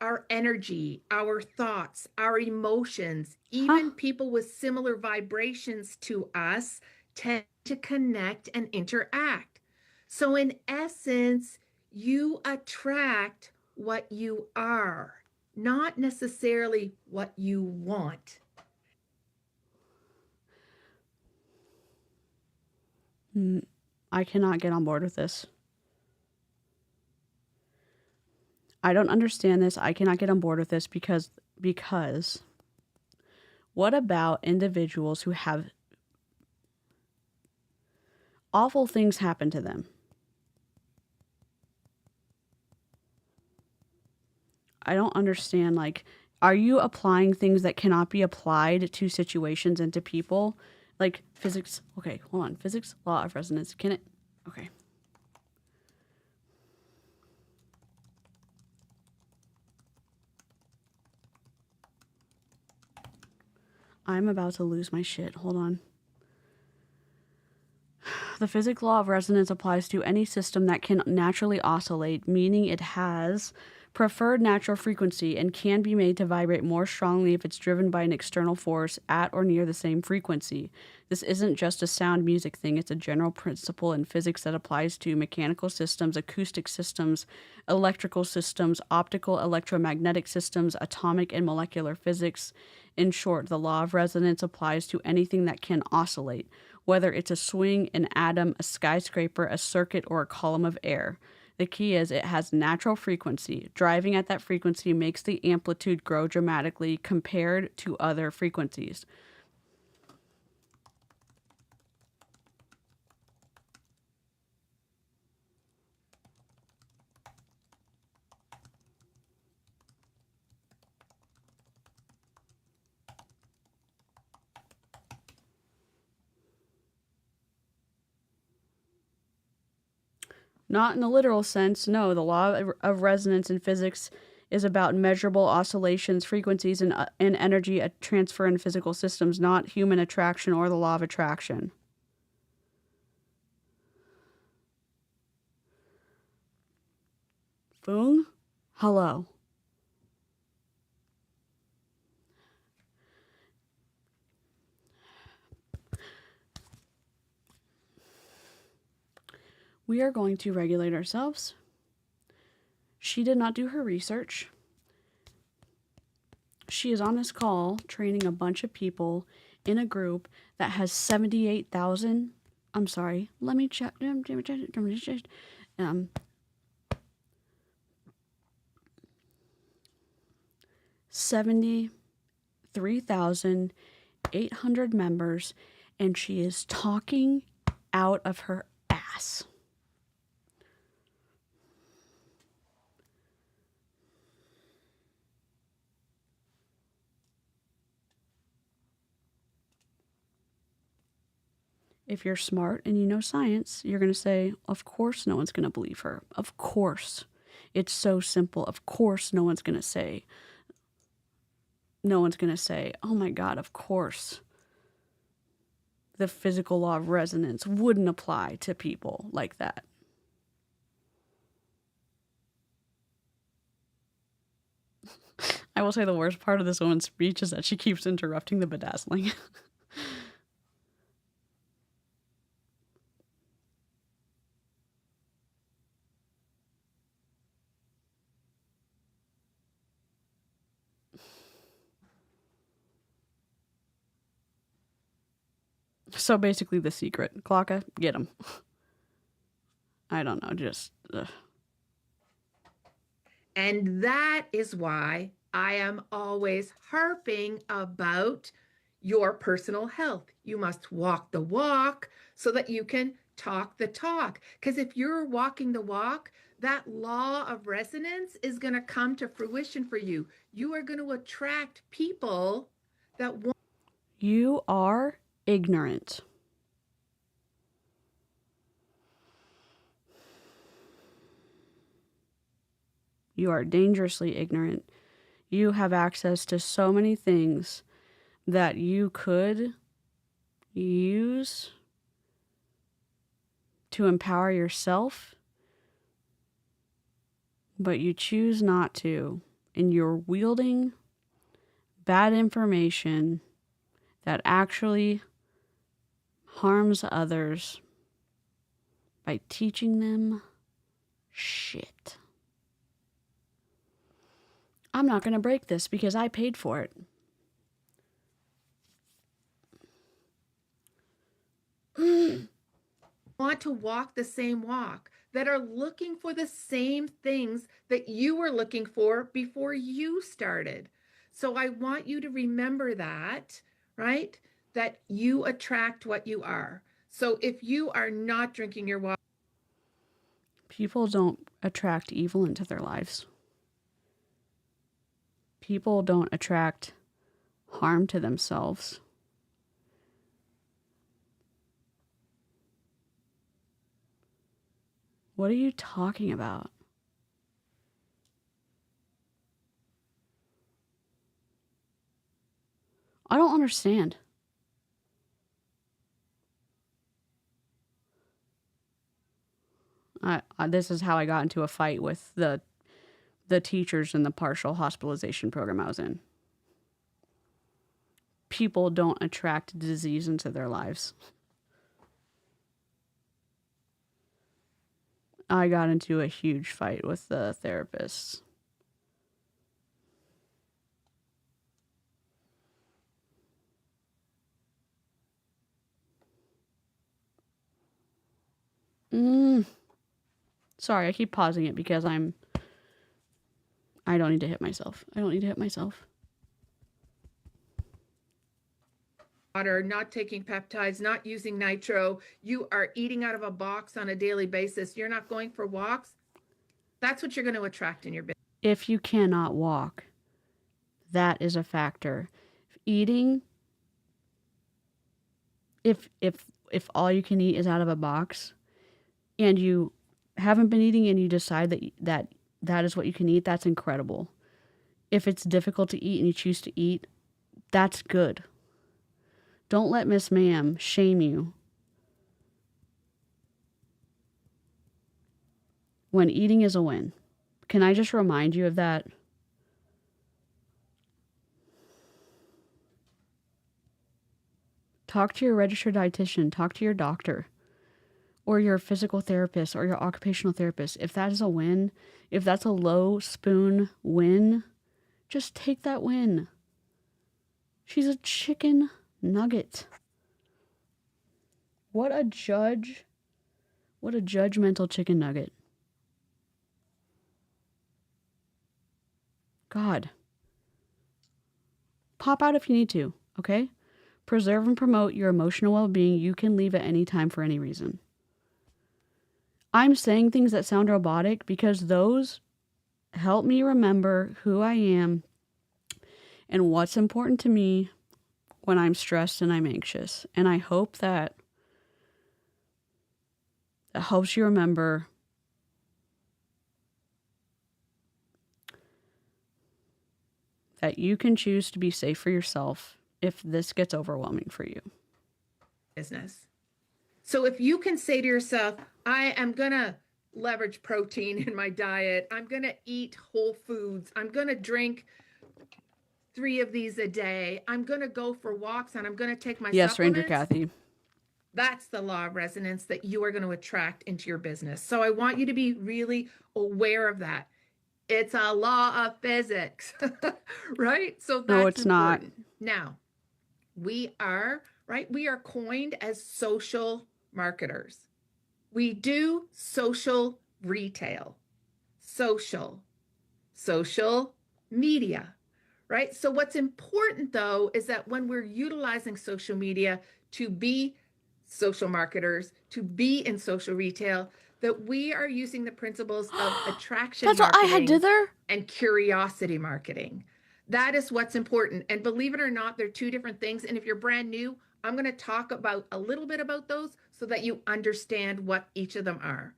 our energy, our thoughts, our emotions, even people with similar vibrations to us tend to connect and interact. So in essence, you attract what you are, not necessarily what you want. I cannot get on board with this. I don't understand this. I cannot get on board with this because what about individuals who have awful things happen to them? I don't understand, like, are you applying things that cannot be applied to situations and to people? Like physics. Okay, hold on. Physics, law of resonance. Can it? Okay. I'm about to lose my shit. Hold on. The physics law of resonance applies to any system that can naturally oscillate, meaning it has preferred natural frequency and can be made to vibrate more strongly if it's driven by an external force at or near the same frequency. This isn't just a sound music thing, it's a general principle in physics that applies to mechanical systems, acoustic systems, electrical systems, optical electromagnetic systems, atomic and molecular physics. In short, the law of resonance applies to anything that can oscillate, whether it's a swing, an atom, a skyscraper, a circuit, or a column of air. The key is it has natural frequency. Driving at that frequency makes the amplitude grow dramatically compared to other frequencies. Not in the literal sense, no. The law of resonance in physics is about measurable oscillations, frequencies, and energy transfer in physical systems, not human attraction or the law of attraction. Boong? Hello. We are going to regulate ourselves. She did not do her research. She is on this call training a bunch of people in a group that has 78,000. I'm sorry. Let me check. 73,800 members, and she is talking out of her ass. If you're smart and you know science, you're going to say, of course no one's going to believe her. Of course. It's so simple. Of course no one's going to say, oh my God, of course. The physical law of resonance wouldn't apply to people like that. I will say the worst part of this woman's speech is that she keeps interrupting the bedazzling. So basically the secret. Glocka, get him. I don't know, just... And that is why I am always harping about your personal health. You must walk the walk so that you can talk the talk. Because if you're walking the walk, that law of resonance is going to come to fruition for you. You are going to attract people that want. You are ignorant. You are dangerously ignorant. You have access to so many things that you could use to empower yourself, but you choose not to, and you're wielding bad information that actually harms others by teaching them shit. I'm not going to break this because I paid for it. Want to walk the same walk, that are looking for the same things that you were looking for before you started. So I want you to remember that, right? That you attract what you are. So if you are not drinking your water, People don't attract evil into their lives. People don't attract harm to themselves. What are you talking about? I don't understand. This is how I got into a fight with the teachers in the partial hospitalization program I was in. People don't attract disease into their lives. I got into a huge fight with the therapists. Sorry, I keep pausing it because I don't need to hit myself. not taking peptides, not using nitro, you are eating out of a box on a daily basis, you're not going for walks, that's what you're going to attract in your business. If you cannot walk, that is a factor. Eating, if all you can eat is out of a box and you haven't been eating and you decide that is what you can eat, that's incredible. If it's difficult to eat and you choose to eat, that's good. Don't let Miss Ma'am shame you when eating is a win. Can I just remind you of that? Talk to your registered dietitian, talk to your doctor, or your physical therapist, or your occupational therapist. If that is a win, if that's a low spoon win, just take that win. She's a chicken nugget. What a judgmental chicken nugget. God. Pop out if you need to, okay? Preserve and promote your emotional well-being. You can leave at any time for any reason. I'm saying things that sound robotic because those help me remember who I am and what's important to me when I'm stressed and I'm anxious. And I hope that helps you remember that you can choose to be safe for yourself if this gets overwhelming for you. Business. So if you can say to yourself, I am going to leverage protein in my diet. I'm going to eat whole foods. I'm going to drink 3 of these a day. I'm going to go for walks and I'm going to take my Yes, supplements. Ranger Kathy. That's the law of resonance that you are going to attract into your business. So I want you to be really aware of that. It's a law of physics, right? So that's No, it's important. not. Now, we are coined as social marketers. We do social retail, social media, right? So what's important though is that when we're utilizing social media to be social marketers, to be in social retail, that we are using the principles of attraction That's what I marketing had dither. and curiosity marketing. That is what's important. And believe it or not, they're 2 different things. And if you're brand new, I'm going to talk about a little bit about those so that you understand what each of them are.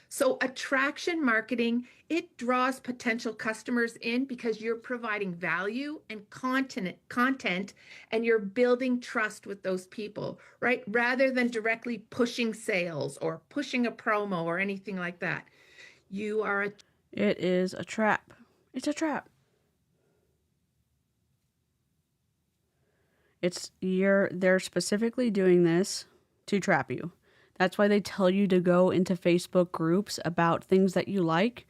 So attraction marketing, it draws potential customers in because you're providing value and content, and you're building trust with those people, right? Rather than directly pushing sales or pushing a promo or anything like that. It is a trap. It's a trap. They're specifically doing this to trap you. That's why they tell you to go into Facebook groups about things that you like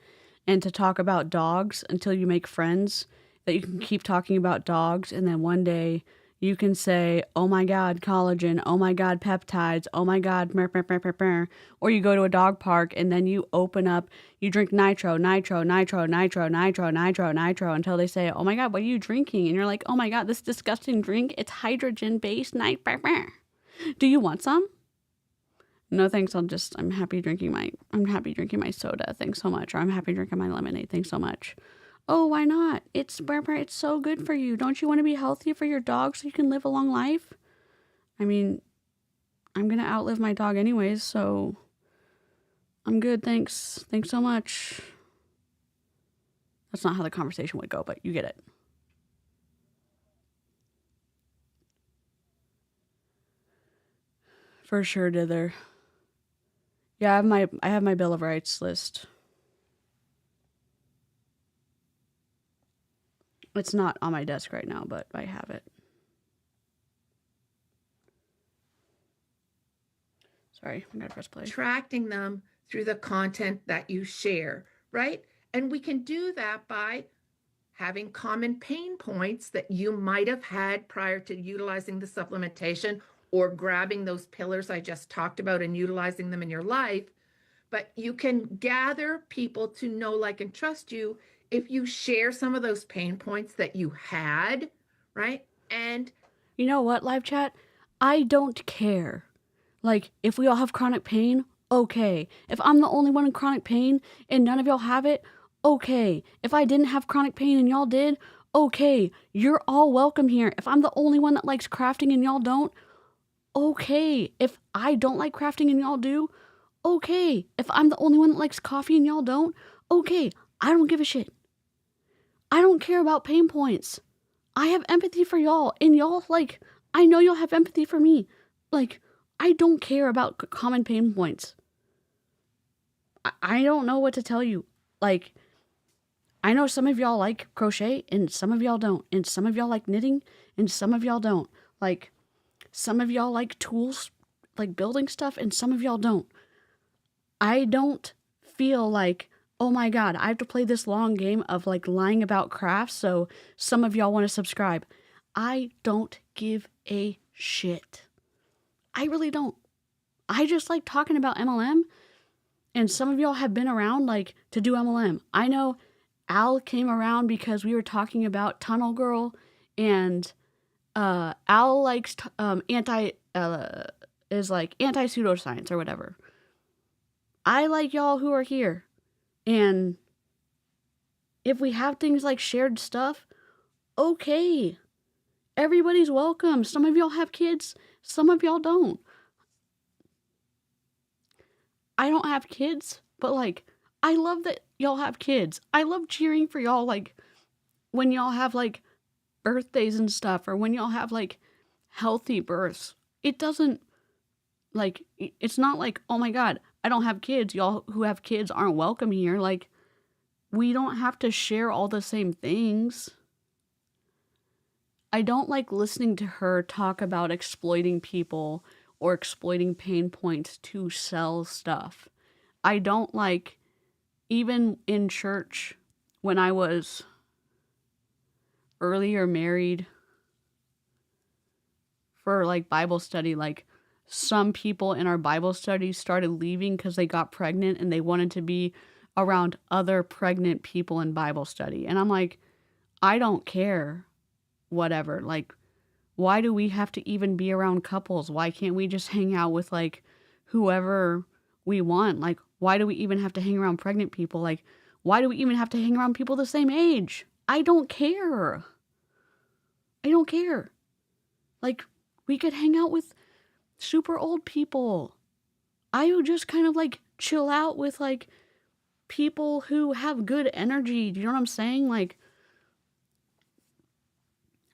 and to talk about dogs until you make friends, that you can keep talking about dogs, and then one day you can say, oh my God, collagen, oh my God, peptides, oh my God, mer, mer, mer, mer, mer. Or you go to a dog park and then you open up, you drink nitro until they say, oh my God, what are you drinking? And you're like, oh my God, this disgusting drink, it's hydrogen-based nitro. Do you want some? No, thanks. I'm happy drinking my soda. Thanks so much. Or I'm happy drinking my lemonade. Thanks so much. Oh, why not? It's so good for you. Don't you want to be healthy for your dog so you can live a long life? I mean, I'm going to outlive my dog anyways, so I'm good. Thanks. Thanks so much. That's not how the conversation would go, but you get it. For sure, dither. Yeah, I have my Bill of Rights list. It's not on my desk right now, but I have it. Sorry, I'm gonna press play. Attracting them through the content that you share, right? And we can do that by having common pain points that you might have had prior to utilizing the supplementation or grabbing those pillars I just talked about and utilizing them in your life. But you can gather people to know, like, and trust you if you share some of those pain points that you had, right? And you know what, live chat? I don't care. Like, if we all have chronic pain, okay. If I'm the only one in chronic pain and none of y'all have it, okay. If I didn't have chronic pain and y'all did, okay. You're all welcome here. If I'm the only one that likes crafting and y'all don't, okay. If I don't like crafting and y'all do, okay. If I'm the only one that likes coffee and y'all don't, okay. I don't give a shit. I don't care about pain points. I have empathy for y'all, and y'all, like, I know y'all have empathy for me. Like, I don't care about common pain points. I don't know what to tell you. Like, I know some of y'all like crochet and some of y'all don't. And some of y'all like knitting and some of y'all don't. Like, some of y'all like tools, like building stuff, and some of y'all don't. I don't feel like, oh my God, I have to play this long game of like lying about crafts so some of y'all want to subscribe. I don't give a shit. I really don't. I just like talking about MLM, and some of y'all have been around like to do MLM. I know Al came around because we were talking about Tunnel Girl, and Al likes is like anti pseudoscience or whatever. I like y'all who are here, and if we have things like shared stuff, okay, everybody's welcome. Some of y'all have kids, some of y'all don't. I don't have kids, but like, I love that y'all have kids. I love cheering for y'all, like, when y'all have like birthdays and stuff, or when y'all have like healthy births. It doesn't, like, it's not like, oh my God, I don't have kids. Y'all who have kids aren't welcome here. Like, we don't have to share all the same things. I don't like listening to her talk about exploiting people or exploiting pain points to sell stuff. I don't like, even in church, when I was earlier married for like Bible study, like some people in our Bible study started leaving because they got pregnant and they wanted to be around other pregnant people in Bible study. And I'm like, I don't care, whatever. Like, why do we have to even be around couples? Why can't we just hang out with like whoever we want? Like, why do we even have to hang around pregnant people? Like, why do we even have to hang around people the same age? I don't care. I don't care. Like, we could hang out with super old people. I would just kind of like chill out with like people who have good energy. Do you know what I'm saying? Like,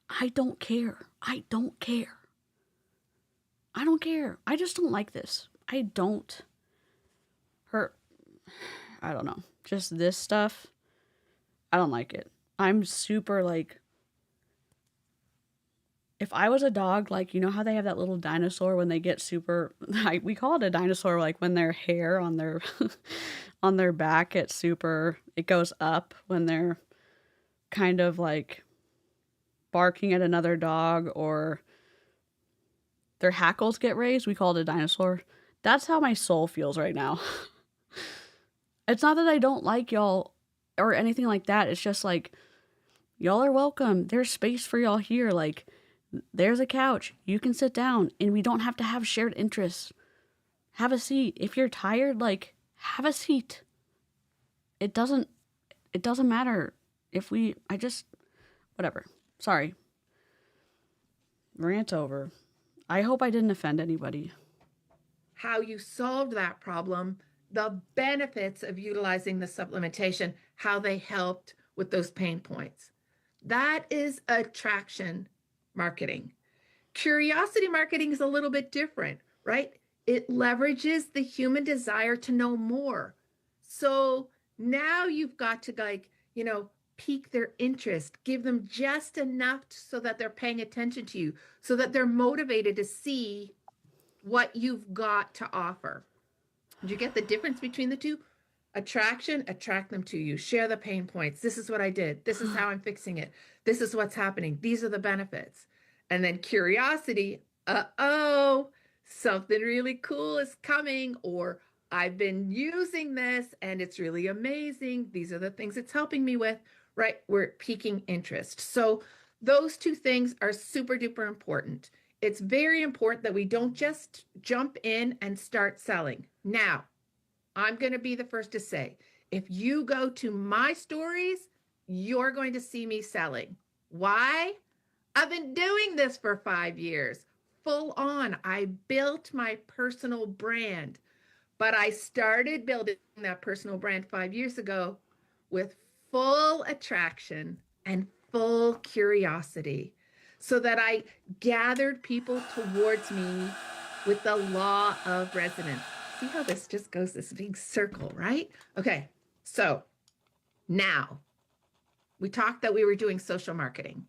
I don't care. I don't care. I don't care. I just don't like this. I don't. I don't know. Just this stuff. I don't like it. I'm super like, if I was a dog, like, you know how they have that little dinosaur when they get super, we call it a dinosaur, like when their hair on their on their back gets super, it goes up when they're kind of like barking at another dog, or their hackles get raised. We call it a dinosaur. That's how my soul feels right now. It's not that I don't like y'all or anything like that. It's just like, y'all are welcome. There's space for y'all here. Like, there's a couch. You can sit down, and we don't have to have shared interests. Have a seat. If you're tired, like, have a seat. It doesn't matter if whatever. Sorry. Rant over. I hope I didn't offend anybody. How you solved that problem, the benefits of utilizing the supplementation, how they helped with those pain points. That is attraction marketing. Curiosity marketing is a little bit different, right? It leverages the human desire to know more. So now you've got to, like, pique their interest, give them just enough so that they're paying attention to you, so that they're motivated to see what you've got to offer. Do you get the difference between the two? Attraction, attract them to you, share the pain points. This is what I did. This is how I'm fixing it. This is what's happening. These are the benefits. And then curiosity, something really cool is coming, or I've been using this and it's really amazing. These are the things it's helping me with, right? We're piquing interest. So those two things are super duper important. It's very important that we don't just jump in and start selling. Now, I'm going to be the first to say, if you go to my stories, you're going to see me selling. Why? I've been doing this for 5 years, full on. I built my personal brand, but I started building that personal brand 5 years ago with full attraction and full curiosity, so that I gathered people towards me with the law of resonance. See how this just goes this big circle, right? Okay, so now We talked that we were doing social marketing.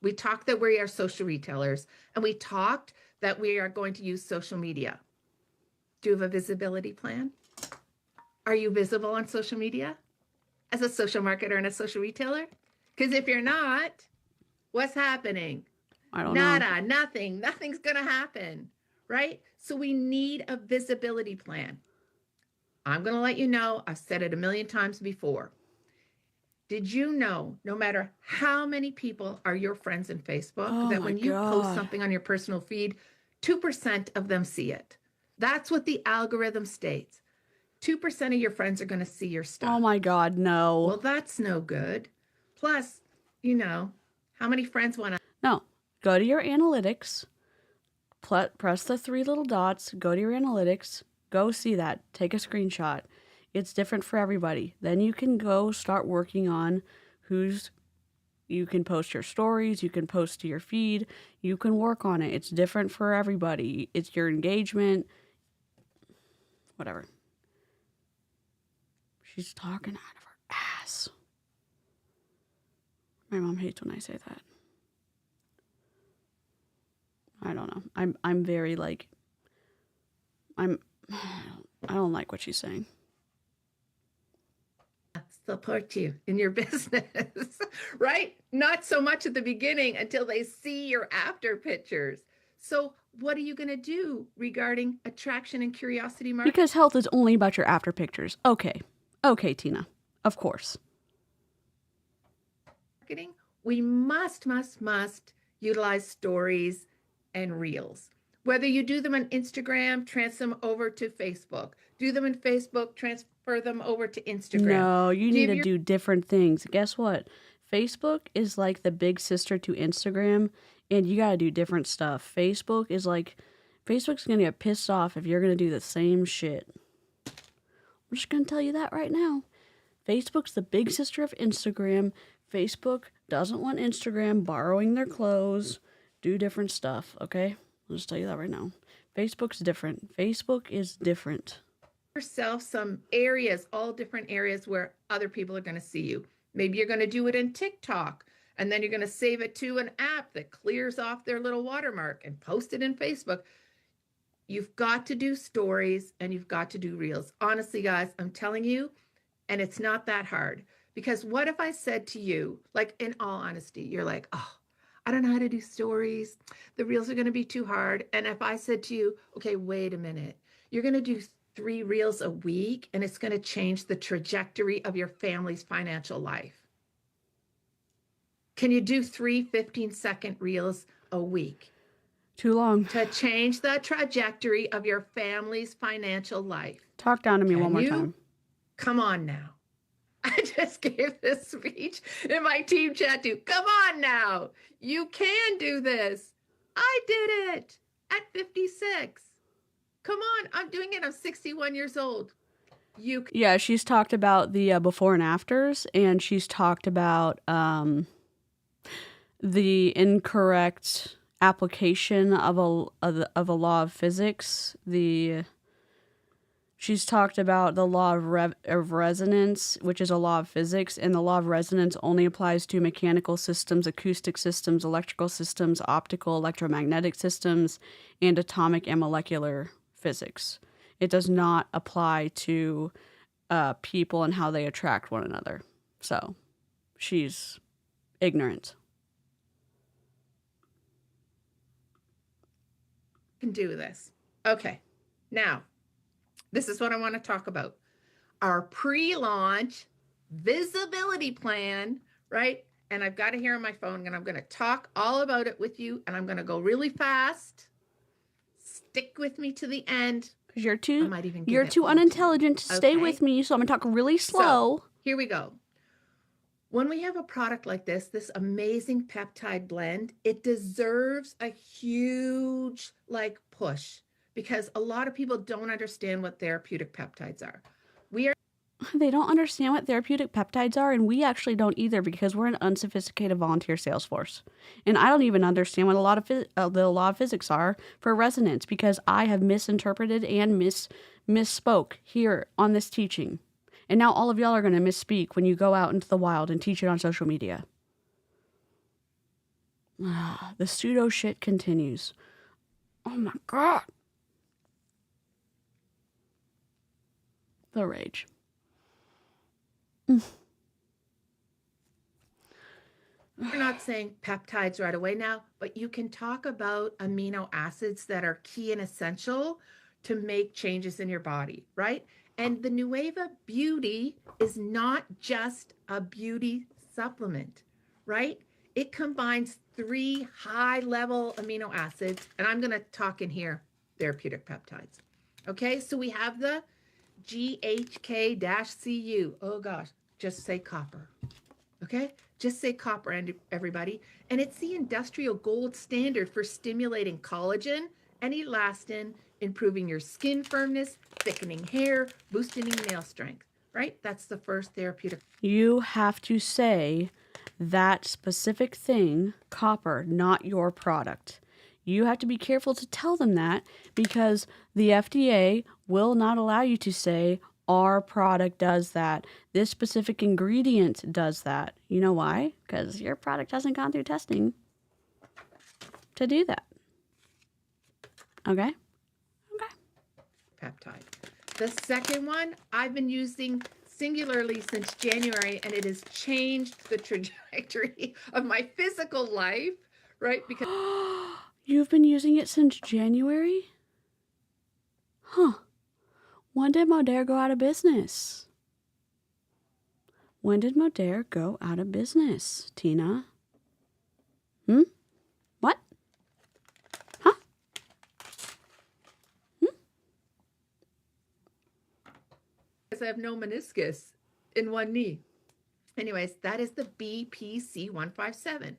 We talked that we are social retailers, and we talked that we are going to use social media. Do you have a visibility plan? Are you visible on social media as a social marketer and a social retailer? Because if you're not, what's happening? I don't know. Nothing's going to happen, right? So we need a visibility plan. I'm going to let you know, I've said it a million times before. Did you know, no matter how many people are your friends in Facebook, Oh that my when you post God. something on your personal feed, 2% of them see it? That's what the algorithm states. 2% of your friends are going to see your stuff. Oh my God, no. Well, that's no good. Plus, you know, how many friends want to? No. Go to your analytics, press the 3 little dots, go to your analytics, go see that, take a screenshot. It's different for everybody. Then you can go start working on you can post your stories, you can post to your feed, you can work on it. It's different for everybody. It's your engagement, whatever. She's talking out of her ass. My mom hates when I say that. I don't know. I'm very like I don't like what she's saying. Support you in your business, right? Not so much at the beginning until they see your after pictures. So what are you going to do regarding attraction and curiosity marketing? Because health is only about your after pictures. Okay, Tina. Of course. We must utilize stories and reels. Whether you do them on Instagram, transfer them over to Facebook. Do them in Facebook, transfer them over to Instagram. No, you need to do different things. Guess what? Facebook is like the big sister to Instagram, and you got to do different stuff. Facebook's going to get pissed off if you're going to do the same shit. I'm just going to tell you that right now. Facebook's the big sister of Instagram. Facebook doesn't want Instagram borrowing their clothes. Do different stuff, okay? I'll just tell you that right now. Facebook's different. Facebook is different. Yourself some areas, all different areas where other people are going to see you. Maybe you're going to do it in TikTok, and then you're going to save it to an app that clears off their little watermark and post it in Facebook. You've got to do stories and you've got to do reels. Honestly, guys, I'm telling you, and it's not that hard. Because what if I said to you, like in all honesty, you're like, oh, I don't know how to do stories. The reels are going to be too hard. And if I said to you, okay, wait a minute, you're going to do 3 reels a week and it's going to change the trajectory of your family's financial life. Can you do 3 15-second reels a week? Too long. To change the trajectory of your family's financial life. Talk down to me one more time. Come on now. I just gave this speech in my team chat too. Come on now. You can do this. I did it at 56. Come on. I'm doing it. I'm 61 years old. Yeah, she's talked about the before and afters, and she's talked about the incorrect application of a law of physics. She's talked about the law of resonance, which is a law of physics, and the law of resonance only applies to mechanical systems, acoustic systems, electrical systems, optical, electromagnetic systems, and atomic and molecular physics. It does not apply to people and how they attract one another. So, she's ignorant. Can do this. Okay. Now, this is what I want to talk about. Our pre-launch visibility plan, right? And I've got it here on my phone, and I'm going to talk all about it with you, and I'm going to go really fast. Stick with me to the end. Because you're too unintelligent to stay with me, so I'm going to talk really slow. So, here we go. When we have a product like this amazing peptide blend, it deserves a huge push, because a lot of people don't understand what therapeutic peptides are. They don't understand what therapeutic peptides are, and we actually don't either, because we're an unsophisticated volunteer sales force. And I don't even understand what the law of physics are for resonance, because I have misinterpreted and misspoke here on this teaching. And now all of y'all are going to misspeak when you go out into the wild and teach it on social media. The pseudo shit continues. Oh my God. The rage. We're not saying peptides right away now, but you can talk about amino acids that are key and essential to make changes in your body, right? And the Nueva Beauty is not just a beauty supplement, right? It combines 3 high-level amino acids, and I'm going to talk in here therapeutic peptides. Okay, so we have the GHK-Cu. Oh gosh, just say copper. Okay, just say copper, and everybody. And it's the industrial gold standard for stimulating collagen and elastin, improving your skin firmness, thickening hair, boosting nail strength, right? That's the first therapeutic. You have to say that specific thing, copper, not your product. You have to be careful to tell them that because the FDA will not allow you to say, our product does that. This specific ingredient does that. You know why? Because your product hasn't gone through testing to do that. Okay? Okay. Peptide. The second one I've been using singularly since January, and it has changed the trajectory of my physical life, right? Because You've been using it since January? Huh. When did Modere go out of business? When did Modere go out of business, Tina? What? Huh? I have no meniscus in one knee. Anyways, that is the BPC 157.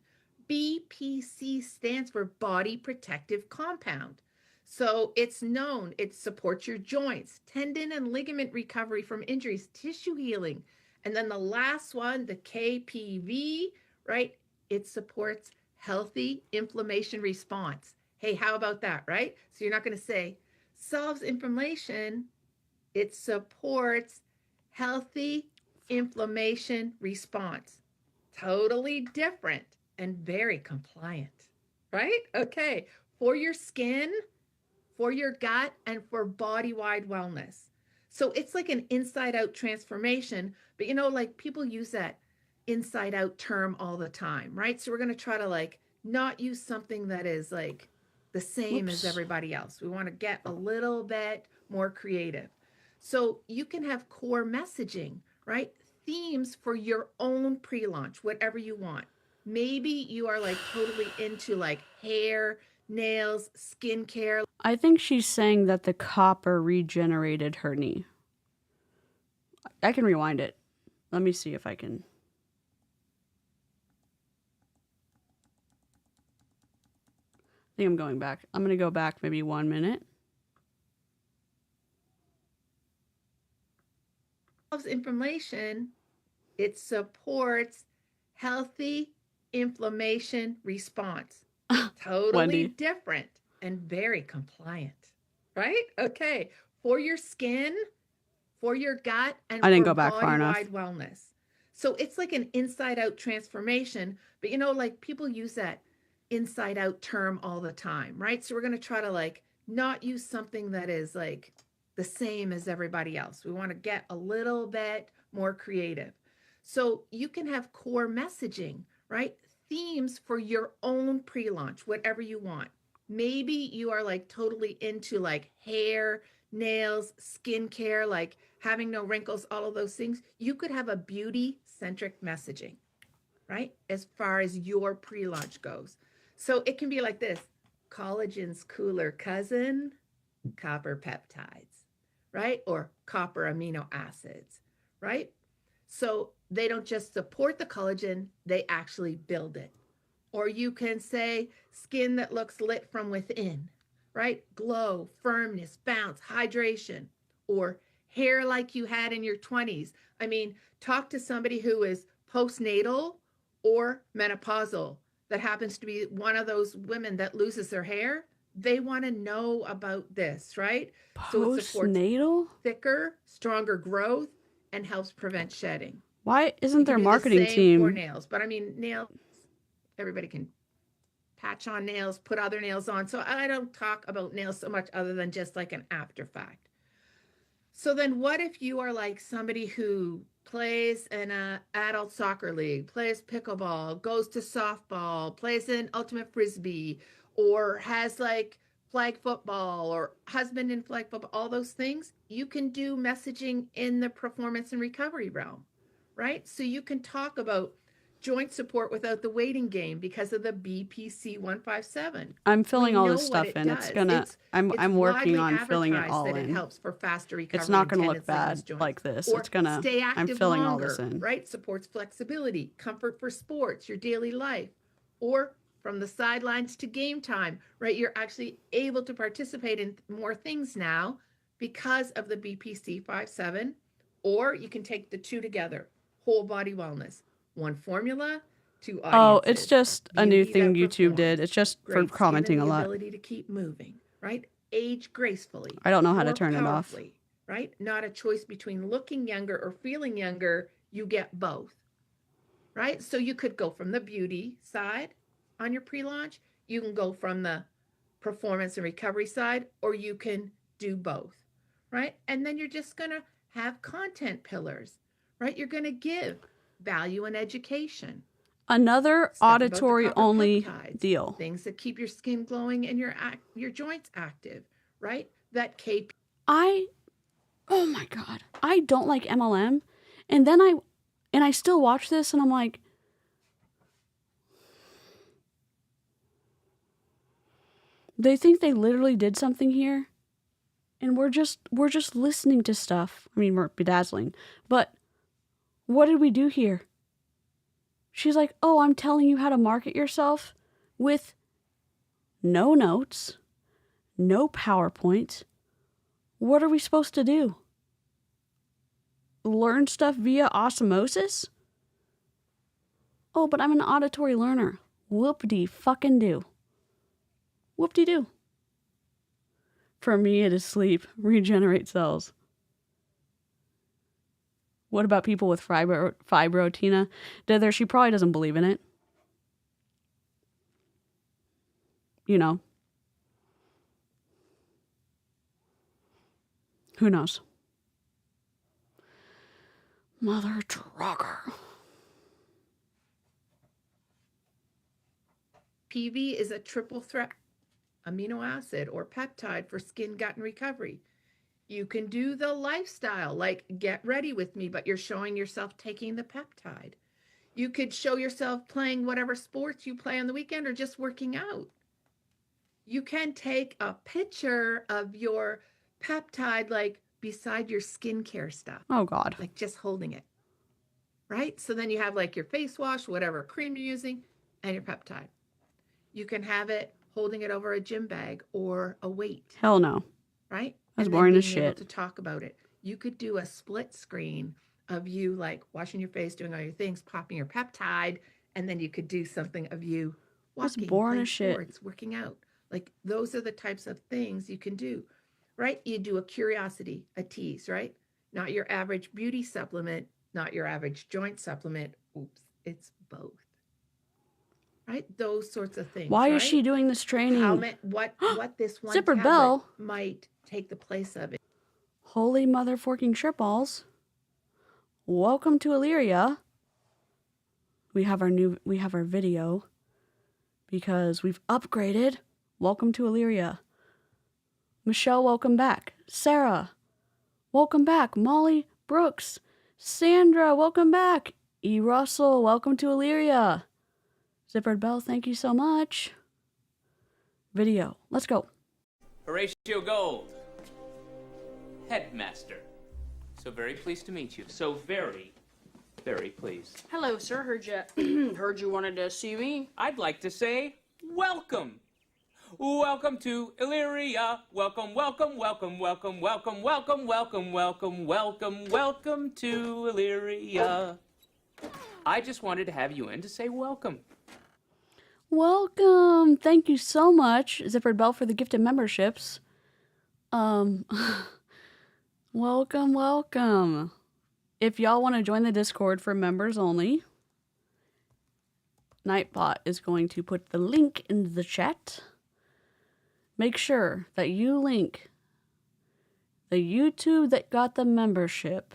BPC stands for Body Protective Compound. So it's known, it supports your joints, tendon and ligament recovery from injuries, tissue healing. And then the last one, the KPV, right? It supports healthy inflammation response. Hey, how about that, right? So you're not going to say solves inflammation. It supports healthy inflammation response. Totally different and very compliant, right? Okay, for your skin, for your gut, and for body-wide wellness. So it's like an inside-out transformation, but you know, like people use that inside-out term all the time, right? So we're going to try to like not use something that is like the same as everybody else. We want to get a little bit more creative. So you can have core messaging, right? Themes for your own pre-launch, whatever you want. Maybe you are like totally into like hair, nails, skincare. I think she's saying that the copper regenerated her knee. I can rewind it. Let me see if I can. I think I'm going back. I'm going to go back maybe 1 minute. Inflammation, it supports healthy inflammation response. Totally Wendy. different and very compliant, right? Okay, for your skin, for your gut, and I didn't for go back far enough. body-wide wellness. So it's like an inside-out transformation, but you know, like people use that inside-out term all the time, right? So we're going to try to like not use something that is like the same as everybody else. We want to get a little bit more creative. So you can have core messaging, right? Themes for your own pre-launch, whatever you want. Maybe you are like totally into like hair, nails, skincare, like having no wrinkles, all of those things. You could have a beauty-centric messaging, right? As far as your pre-launch goes. So it can be like this: collagen's cooler cousin, copper peptides, right? Or copper amino acids, right? So they don't just support the collagen, they actually build it. Or you can say skin that looks lit from within, right? Glow, firmness, bounce, hydration, or hair like you had in your 20s. I mean, talk to somebody who is postnatal or menopausal that happens to be one of those women that loses their hair. They want to know about this, right? So it supports Postnatal? thicker, stronger growth. and helps prevent shedding. Why isn't You their can do the marketing same for team? nails, but I mean, nails, everybody can patch on nails, put other nails on. So I don't talk about nails so much other than just like an after fact. So then what if you are like somebody who plays in a adult soccer league, plays pickleball, goes to softball, plays in ultimate frisbee, or has like flag football or husband in flag football, all those things? You can do messaging in the performance and recovery realm, right? So you can talk about joint support without the waiting game because of the BPC 157. I'm filling all know this what stuff it in. It's does. gonna. I'm working widely on filling it advertised all that it in. helps for faster recovery. It's not and gonna look tendon sickness bad joints. like this. Or It's gonna. stay I'm active filling all longer, this in. right? Supports flexibility, comfort for sports, your daily life, or from the sidelines to game time, right? You're actually able to participate in more things now because of the BPC 57, or you can take the two together, whole body wellness, one formula, two audiences. Oh, it's just a new Beauty thing that YouTube performs, did. It's just for great skin commenting and a the lot. ability to keep moving, right? Age gracefully. I don't know how to more turn it off. powerfully, right? Not a choice between looking younger or feeling younger. You get both, right? So you could go from the beauty side on your pre-launch. You can go from the performance and recovery side, or you can do both, right? And then you're just going to have content pillars, right? You're going to give value and education. Another Stuff about the auditory copper only peptides, deal. things that keep your skin glowing and your joints active, right? That KP. Oh my God. I don't like MLM. And then I still watch this and I'm like, they think they literally did something here. And we're just listening to stuff. I mean, we're bedazzling. But what did we do here? She's like, oh, I'm telling you how to market yourself with no notes, no PowerPoint. What are we supposed to do? Learn stuff via osmosis? Oh, but I'm an auditory learner. Whoop-de-fucking-do. Whoop-de-do. For me, it is sleep. Regenerate cells. What about people with fibro, Tina? She probably doesn't believe in it. You know. Who knows? Mother trucker. PV is a triple threat amino acid or peptide for skin, gut, and recovery. You can do the lifestyle, like get ready with me, but you're showing yourself taking the peptide. You could show yourself playing whatever sports you play on the weekend or just working out. You can take a picture of your peptide, like beside your skincare stuff. Oh, God. Like just holding it, right? So then you have like your face wash, whatever cream you're using, and your peptide. You can have it holding it over a gym bag or a weight. Hell no. Right? That's and boring then as being able shit. to talk about it. You could do a split screen of you like washing your face, doing all your things, popping your peptide, and then you could do something of you That's walking, boring playing as shit. sports, working out. Like those are the types of things you can do, right? You do a curiosity, a tease, right? Not your average beauty supplement, not your average joint supplement. Oops, it's both. Right? Those sorts of things. Why right? is she doing this training? What this one Zippered tablet Bell might take the place of it. Holy mother forking shit balls. Welcome to Illyria. We have our video because we've upgraded. Welcome to Illyria. Michelle, welcome back. Sarah, welcome back. Molly Brooks. Sandra, welcome back. E. Russell, welcome to Illyria. Zippered Bell, thank you so much. Video, let's go. Horatio Gold, headmaster. So very pleased to meet you. So very, very pleased. Hello, sir. Heard you wanted to see me. I'd like to say welcome. Welcome to Illyria. Welcome, welcome, welcome, welcome, welcome, welcome, welcome, welcome, welcome, welcome to Illyria. I just wanted to have you in to say welcome. Welcome. Thank you so much, Zippered Bell, for the gifted memberships. Welcome, welcome. if y'all want to join the Discord for members only, Nightbot is going to put the link in the chat. Make sure that you link the YouTube that got the membership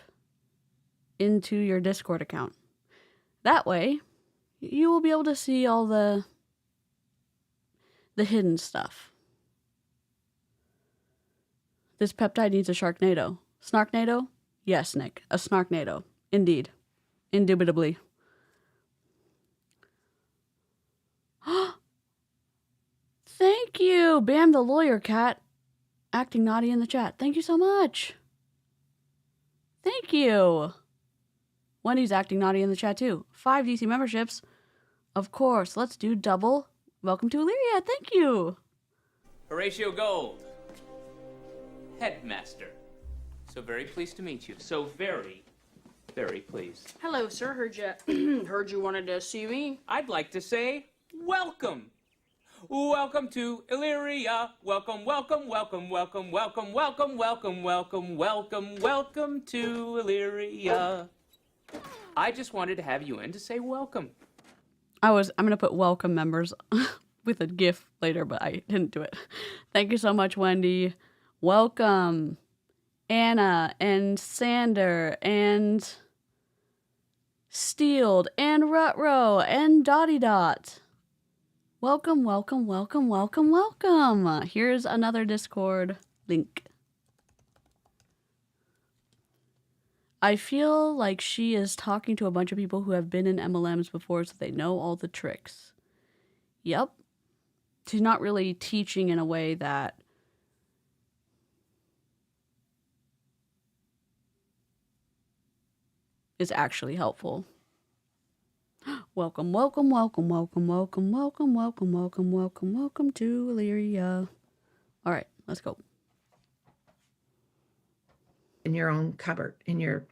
into your Discord account. That way, you will be able to see all the hidden stuff. This peptide needs a Sharknado. Snarknado? Yes, Nick. A Snarknado. Indeed. Indubitably. Thank you, Bam the Lawyer Cat, acting naughty in the chat. Thank you so much. Thank you. Wendy's acting naughty in the chat too. 5 DeeCee memberships. Of course, let's do double. Welcome to Illyria. Thank you. Horatio Gold, headmaster. So very pleased to meet you. So very, very pleased. Hello, sir. Heard you wanted to see me. I'd like to say welcome. Welcome to Illyria. Welcome, welcome, welcome, welcome, welcome, welcome, welcome, welcome, welcome, welcome to Illyria. I just wanted to have you in to say welcome. I'm gonna put welcome members with a GIF later, but I didn't do it. Thank you so much, Wendy. Welcome, Anna and Sander and Steeled and Rutro and Dotty Dot. Welcome, welcome, welcome, welcome, welcome. Here's another Discord link. I feel like she is talking to a bunch of people who have been in MLMs before, so they know all the tricks. Yep. She's not really teaching in a way that is actually helpful. Welcome, welcome, welcome, welcome, welcome, welcome, welcome, welcome, welcome, welcome to Illyria. All right, let's go. In your own cupboard, in your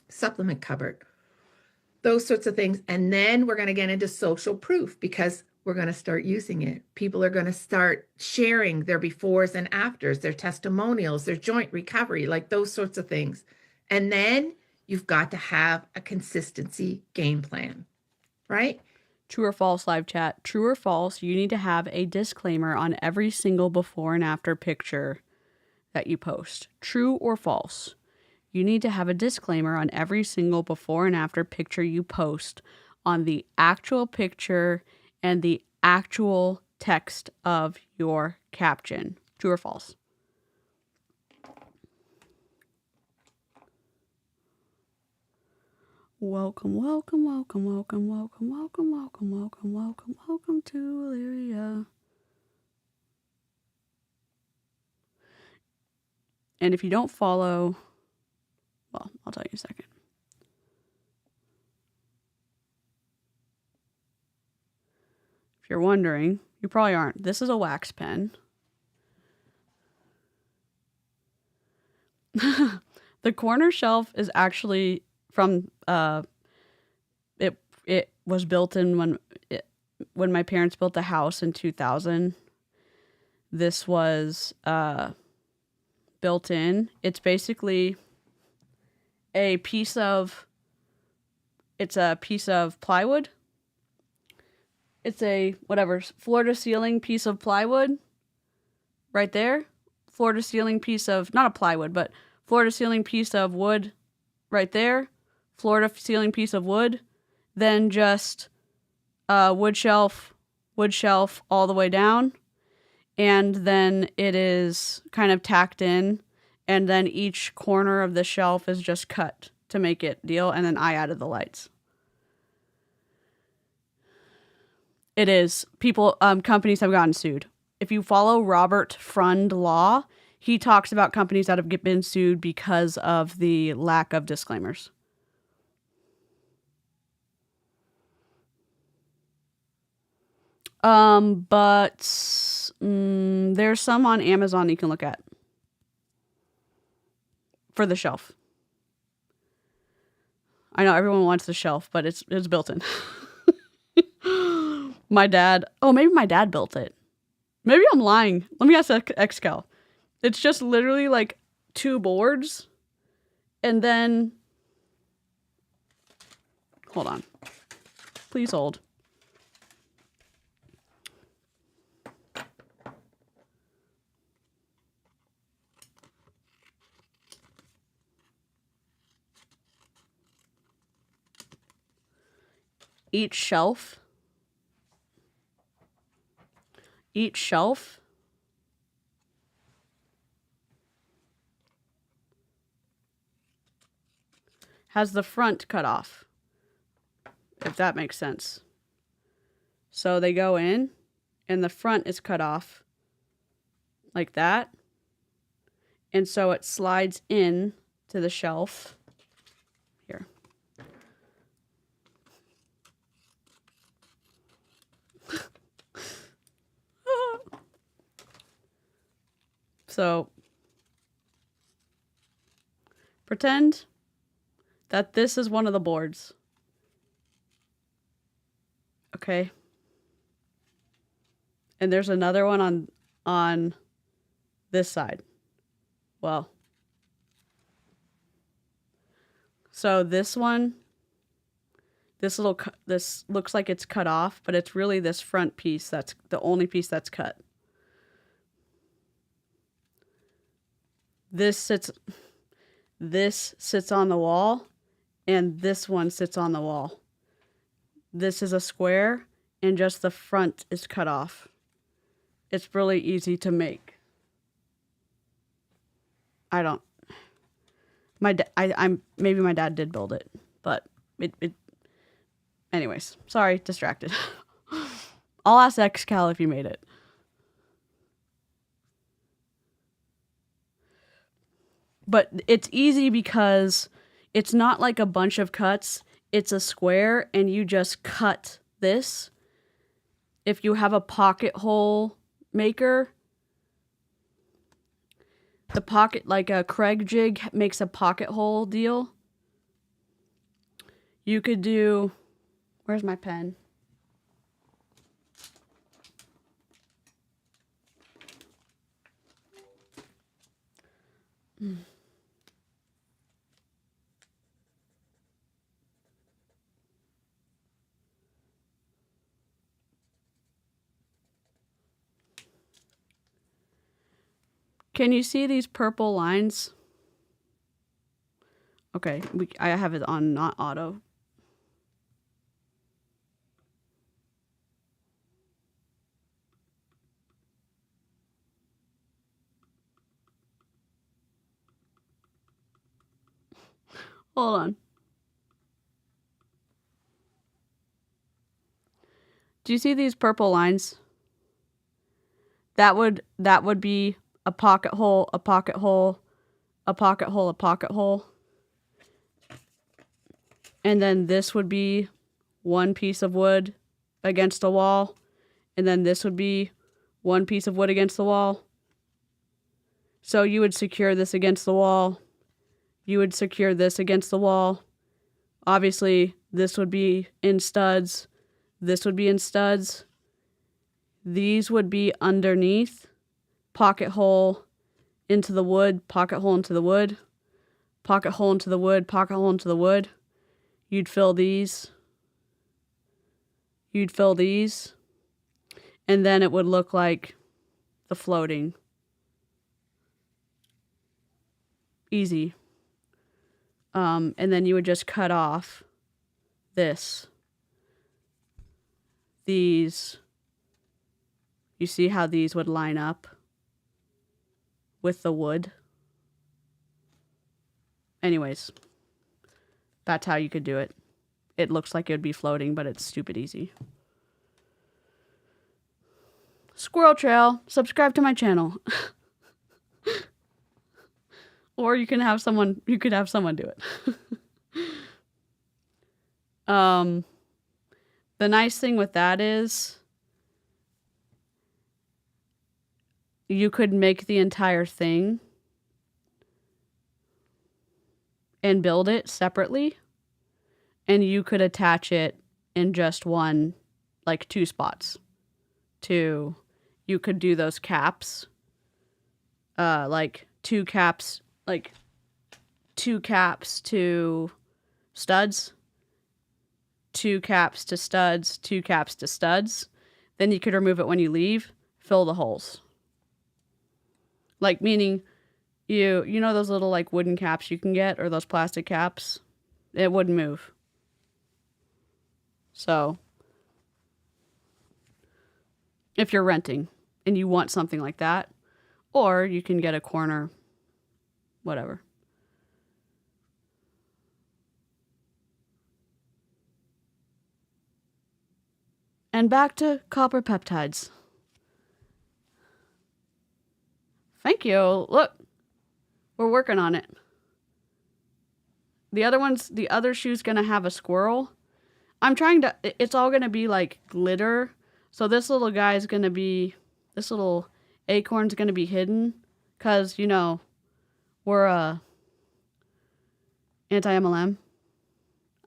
supplement cupboard, those sorts of things. And then we're going to get into social proof because we're going to start using it. People are going to start sharing their befores and afters, their testimonials, their joint recovery, like those sorts of things. And then you've got to have a consistency game plan, right? True or false, live chat. True or false, you need to have a disclaimer on every single before and after picture that you post. True or false, you need to have a disclaimer on every single before and after picture you post on the actual picture and the actual text of your caption. True or false? Welcome, welcome, welcome, welcome, welcome, welcome, welcome, welcome, welcome, welcome to Illyria. And if you don't follow, well, I'll tell you in a second. If you're wondering, you probably aren't. This is a wax pen. The corner shelf is actually from it was built in when my parents built the house in 2000. This was built in. It's basically a piece of plywood. It's a floor to ceiling piece of plywood right there. Floor to ceiling piece of, not a plywood, but floor to ceiling piece of wood right there. Floor to ceiling piece of wood. Then just wood shelf all the way down. And then it is kind of tacked in. And then each corner of the shelf is just cut to make it deal. And then I added the lights. It is. Companies have gotten sued. If you follow Robert Frund Law, he talks about companies that have been sued because of the lack of disclaimers. But there's some on Amazon you can look at for the shelf. I know everyone wants the shelf, but it's built in. Maybe my dad built it. Maybe I'm lying. Let me ask Xcal. It's just literally like 2 boards and then Hold on. Please hold. Each shelf has the front cut off, if that makes sense. So they go in and the front is cut off like that. And so it slides in to the shelf here. So pretend that this is one of the boards. Okay. And there's another one on this side. Well, so this one, this looks like it's cut off, but it's really this front piece that's the only piece that's cut. This sits on the wall, and this one sits on the wall. This is a square, and just the front is cut off. It's really easy to make. Maybe my dad did build it, but anyways, sorry, distracted. I'll ask XCal if you made it. But it's easy because it's not like a bunch of cuts. It's a square and you just cut this. If you have a pocket hole maker, the pocket, like a Craig jig makes a pocket hole deal. You could do, where's my pen? Can you see these purple lines? Okay, I have it on not auto. Hold on. Do you see these purple lines? That would be a pocket hole, a pocket hole, a pocket hole, a pocket hole. And then this would be one piece of wood against a wall. And then this would be one piece of wood against the wall. So you would secure this against the wall. You would secure this against the wall. Obviously, this would be in studs. This would be in studs. These would be underneath. Pocket hole into the wood, pocket hole into the wood, pocket hole into the wood, pocket hole into the wood. You'd fill these. You'd fill these. And then it would look like the floating. Easy. And then you would just cut off this. These. You see how these would line up with the wood? Anyways, that's how you could do it. It looks like it would be floating, but it's stupid easy. Squirrel Trail, subscribe to my channel. Or you could have someone do it. The nice thing with that is you could make the entire thing and build it separately, and you could attach it in just one, like 2 spots. You could do those caps, like 2 caps, like 2 caps to studs, 2 caps to studs, 2 caps to studs. Then you could remove it when you leave, fill the holes. Like, meaning you know those little like wooden caps you can get, or those plastic caps? It wouldn't move. So if you're renting and you want something like that, or you can get a corner, whatever. And back to copper peptides. Thank you. Look, we're working on it. The other shoe's gonna have a squirrel. I'm trying to, it's all gonna be like glitter. So this little guy's gonna be, this little acorn's gonna be hidden. Cause, you know, we're anti-MLM.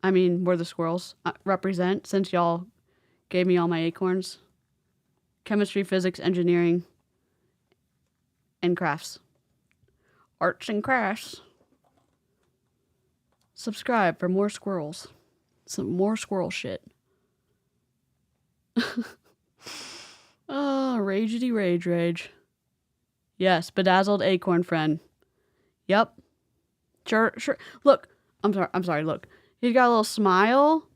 I mean, we're the squirrels represent, since y'all gave me all my acorns. Chemistry, physics, engineering, and crafts. Arts and crafts. Subscribe for more squirrels. Some more squirrel shit. Oh, ragety rage. Yes, bedazzled acorn friend. Yep. Sure. Look, I'm sorry, look. He's got a little smile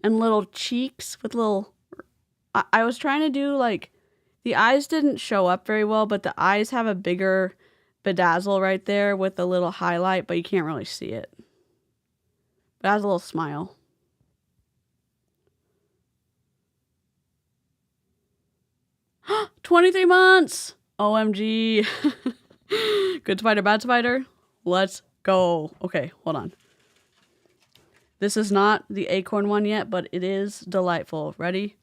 and little cheeks with little... I was trying to do, like, the eyes didn't show up very well, but the eyes have a bigger bedazzle right there with a little highlight, but you can't really see it. But it has a little smile. 23 months! OMG. Good spider, bad spider? Let's go. Okay, hold on. This is not the acorn one yet, but it is delightful. Ready,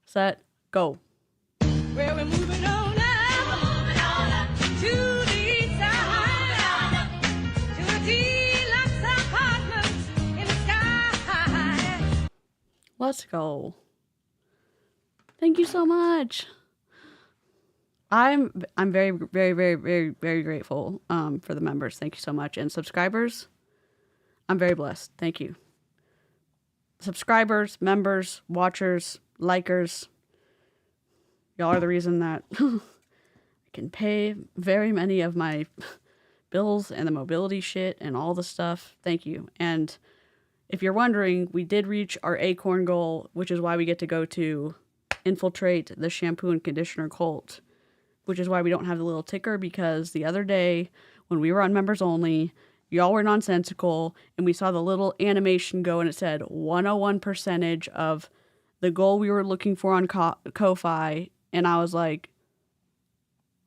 set, go. Well, we're moving on up to the east side, to the deluxe apartments in the sky. Let's go. Thank you so much. I'm very grateful for the members. Thank you so much. And subscribers, I'm very blessed. Thank you. Subscribers, members, watchers, likers, y'all are the reason that I can pay very many of my bills and the mobility shit and all the stuff. Thank you. And if you're wondering, we did reach our acorn goal, which is why we get to go to infiltrate the shampoo and conditioner cult, which is why we don't have the little ticker, because the other day when we were on members only, y'all were nonsensical and we saw the little animation go and it said 101% of the goal we were looking for on Ko-Fi. And I was like,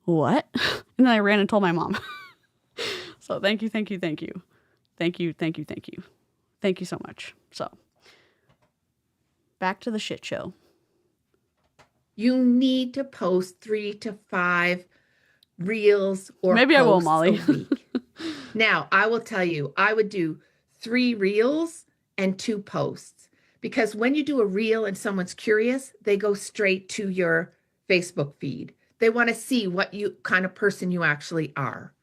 what? And then I ran and told my mom. So thank you. Thank you so much. So back to the shit show. You need to post 3 to 5 reels or maybe I will, posts Molly. a week. Now, I will tell you, I would do 3 reels and 2 posts, because when you do a reel and someone's curious, they go straight to your Facebook feed. They want to see what kind of person you actually are,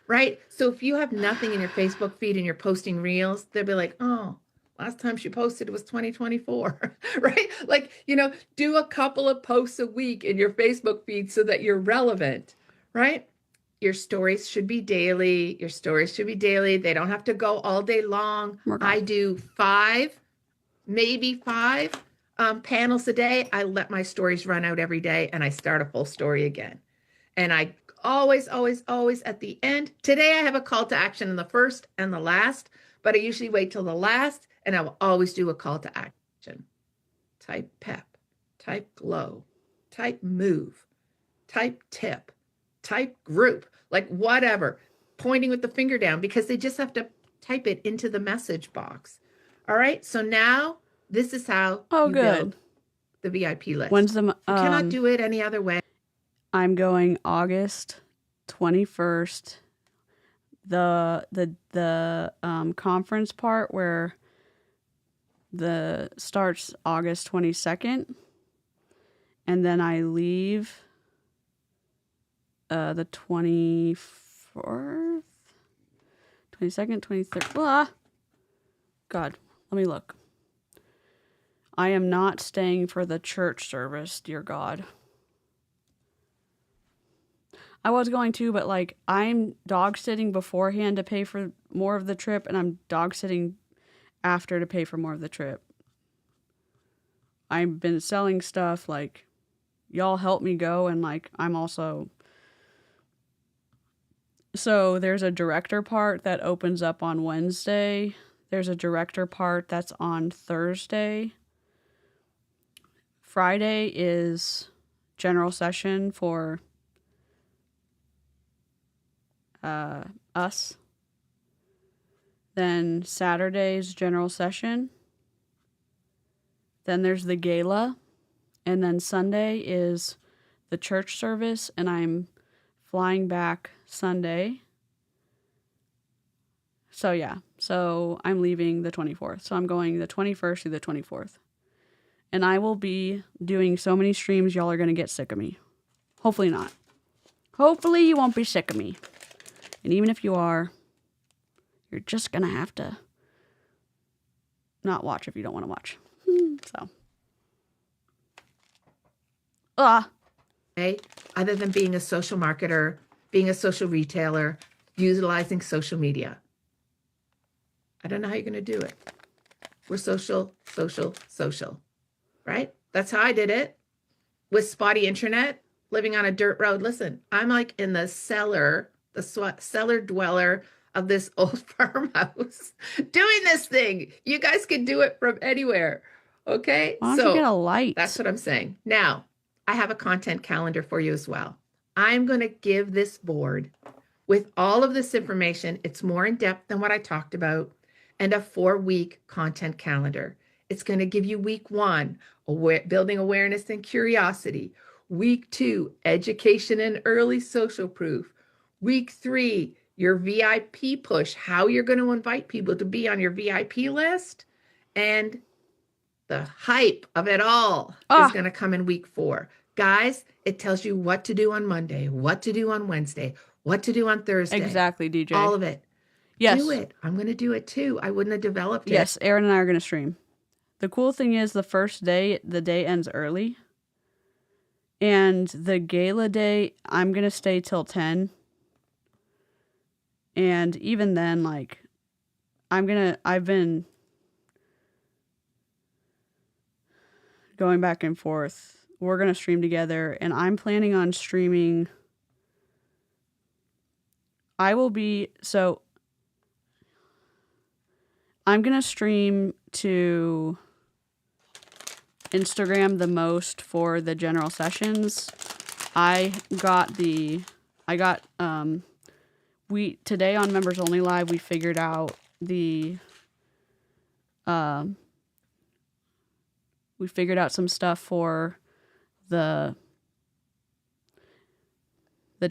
right? So if you have nothing in your Facebook feed and you're posting reels, they'll be like, oh, last time she posted was 2024, right? Like, do a couple of posts a week in your Facebook feed so that you're relevant, right? Your stories should be daily. They don't have to go all day long. I do 5, maybe 5 panels a day. I let my stories run out every day and I start a full story again. And I always at the end. Today I have a call to action in the first and the last, but I usually wait till the last, and I will always do a call to action. Type pep, type glow, type move, type tip, type group, like whatever, pointing with the finger down, because they just have to type it into the message box. All right. So now this is how you build the VIP list. When's the, you cannot do it any other way. I'm going August 21st. The conference part where the starts August 22nd, and then I leave the 24th, 22nd, 23rd. God, let me look. I am not staying for the church service, dear God. I was going to, but like I'm dog sitting beforehand to pay for more of the trip, and I'm dog sitting after to pay for more of the trip. I've been selling stuff, like y'all help me go, and like I'm also... So there's a director part that opens up on Wednesday. There's a director part that's on Thursday. Friday is general session for us. Then Saturday's general session. Then there's the gala. And then Sunday is the church service, and I'm flying back Sunday. So yeah, so I'm leaving the 24th. So I'm going the 21st through the 24th. And I will be doing so many streams, y'all are going to get sick of me. Hopefully not. Hopefully you won't be sick of me. And even if you are, you're just going to have to not watch if you don't want to watch. So. Okay? Other than being a social marketer, being a social retailer, utilizing social media. I don't know how you're going to do it. We're social, right? That's how I did it with spotty internet, living on a dirt road. Listen, I'm like in the cellar, cellar dweller of this old farmhouse doing this thing. You guys can do it from anywhere. Okay. Why don't you get a light? That's what I'm saying. Now, I have a content calendar for you as well. I'm going to give this board with all of this information. It's more in depth than what I talked about, and a 4-week content calendar. It's going to give you week 1, building awareness and curiosity. Week 2, education and early social proof. Week 3, your VIP push, how you're going to invite people to be on your VIP list. And the hype of it all is going to come in week 4. Guys, it tells you what to do on Monday, what to do on Wednesday, what to do on Thursday. Exactly, DJ. All of it. Yes. Do it. I'm going to do it too. I wouldn't have developed it. Yes, Aaron and I are going to stream. The cool thing is the first day, the day ends early. And the gala day, I'm going to stay till 10. And even then, like, I've been going back and forth. We're going to stream together, and I'm planning on streaming. I'm going to stream to Instagram the most for the general sessions. Today on Members Only Live, we figured out some stuff for the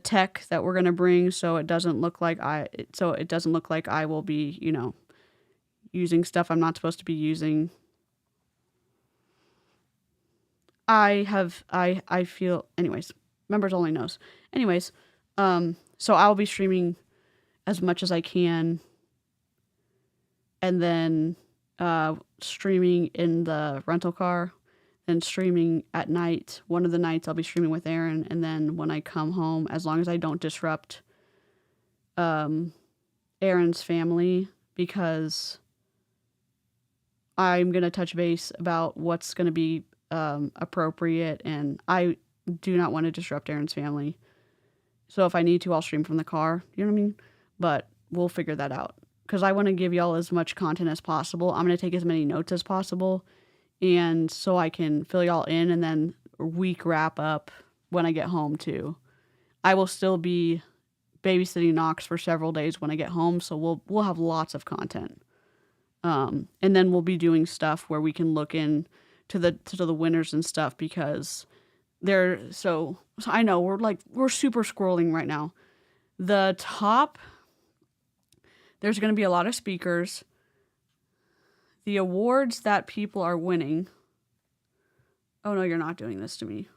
tech that we're going to bring, so it doesn't look like I will be, using stuff I'm not supposed to be using. I feel, anyways, Members Only knows. Anyways, so I'll be streaming as much as I can, and then streaming in the rental car, and streaming at night. One of the nights I'll be streaming with Aaron, and then when I come home, as long as I don't disrupt Aaron's family, because I'm going to touch base about what's going to be appropriate, and I do not want to disrupt Aaron's family. So if I need to, I'll stream from the car. You know what I mean? But we'll figure that out, because I want to give y'all as much content as possible. I'm going to take as many notes as possible, and so I can fill y'all in, and then week wrap up when I get home too. I will still be babysitting Knox for several days when I get home, so we'll have lots of content. And then we'll be doing stuff where we can look in to the winners and stuff, because they're so I know we're super scrolling right now. The top, there's going to be a lot of speakers. The awards that people are winning. Oh no, you're not doing this to me.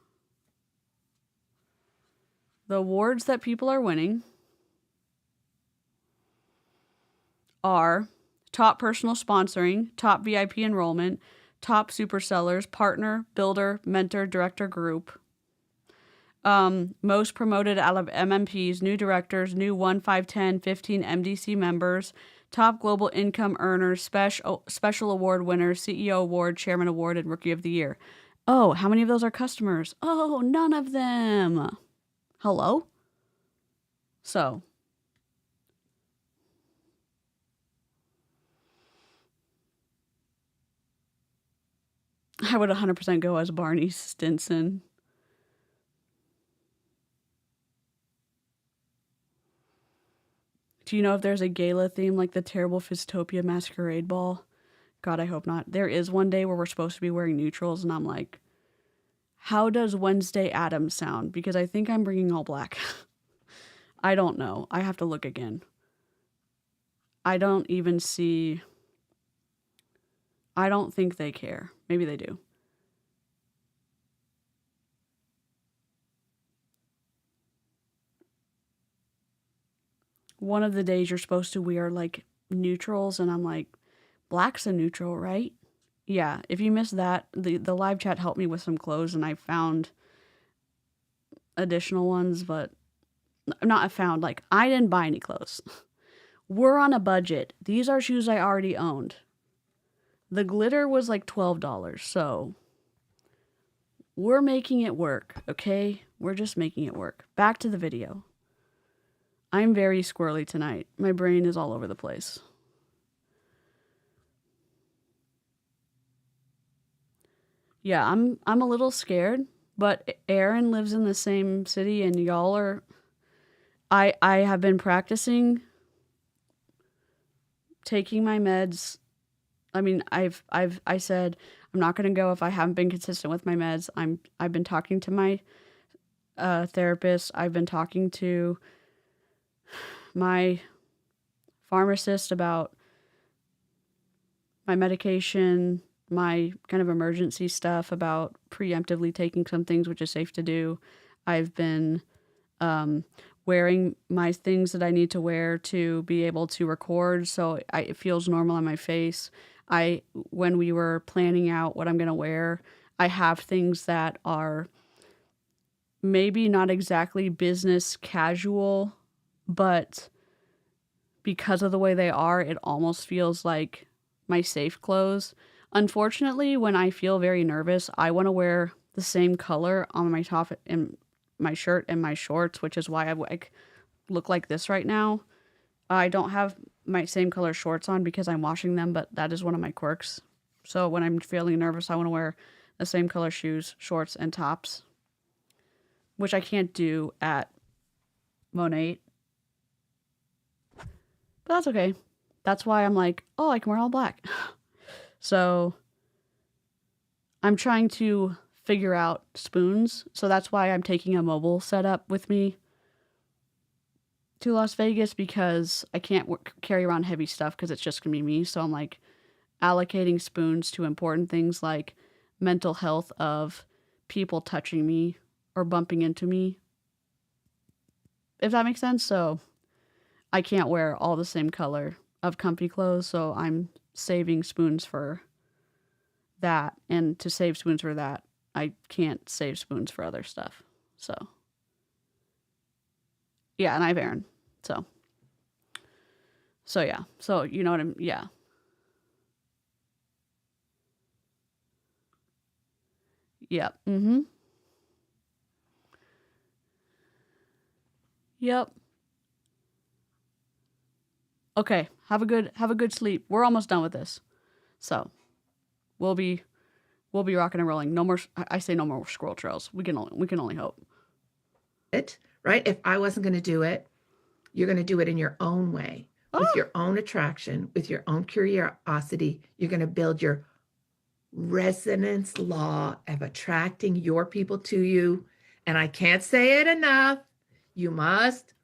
The awards that people are winning are top personal sponsoring, top VIP enrollment, top super sellers, partner, builder, mentor, director group. Most promoted out of MMPs, new directors, new 1, 5, 10, 15 MDC members, top global income earners, special award winners, CEO award, chairman award, and rookie of the year. Oh, how many of those are customers? Oh, none of them. Hello? So. I would 100% go as Barney Stinson. Do you know if there's a gala theme like the terrible Fistopia Masquerade Ball? God, I hope not. There is one day where we're supposed to be wearing neutrals, and I'm like, how does Wednesday Addams sound? Because I think I'm bringing all black. I don't know. I have to look again. I don't even see... I don't think they care. Maybe they do. One of the days you're supposed to wear like neutrals, and I'm like, black's a neutral, right? Yeah, if you missed that, the live chat helped me with some clothes, and I found additional ones, but not found, like, I didn't buy any clothes. We're on a budget. These are shoes I already owned. The glitter was like $12, so we're making it work, okay? We're just making it work. Back to the video. I'm very squirrely tonight. My brain is all over the place. Yeah, I'm a little scared, but Aaron lives in the same city, and y'all are... I have been practicing taking my meds. I mean, I said I'm not going to go if I haven't been consistent with my meds. I've been talking to my therapist. I've been talking to my pharmacist about my medication, my kind of emergency stuff, about preemptively taking some things, which is safe to do. I've been wearing my things that I need to wear to be able to record, so it feels normal on my face. When we were planning out what I'm going to wear, I have things that are maybe not exactly business casual, but because of the way they are, it almost feels like my safe clothes. Unfortunately, when I feel very nervous, I want to wear the same color on my top and my shirt and my shorts, which is why I look like this right now. I don't have my same color shorts on because I'm washing them, but that is one of my quirks. So when I'm feeling nervous, I want to wear the same color shoes, shorts, and tops, which I can't do at Monate. But that's okay. That's why I'm like, oh, I can wear all black. So I'm trying to figure out spoons. So that's why I'm taking a mobile setup with me to Las Vegas, because I can't carry around heavy stuff because it's just going to be me. So I'm like allocating spoons to important things like mental health of people touching me or bumping into me, if that makes sense. So I can't wear all the same color of comfy clothes, so I'm saving spoons for that. And to save spoons for that, I can't save spoons for other stuff. So yeah, and I have Aaron. So yeah. So you know what I'm... Yeah. Yep. Mm-hmm. Yep. Okay. Have a good sleep. We're almost done with this. So we'll be rocking and rolling. No more... I say no more squirrel trails. We can only hope. It, right? If I wasn't going to do it, you're going to do it in your own way, with your own attraction, with your own curiosity. You're going to build your resonance law of attracting your people to you. And I can't say it enough. You must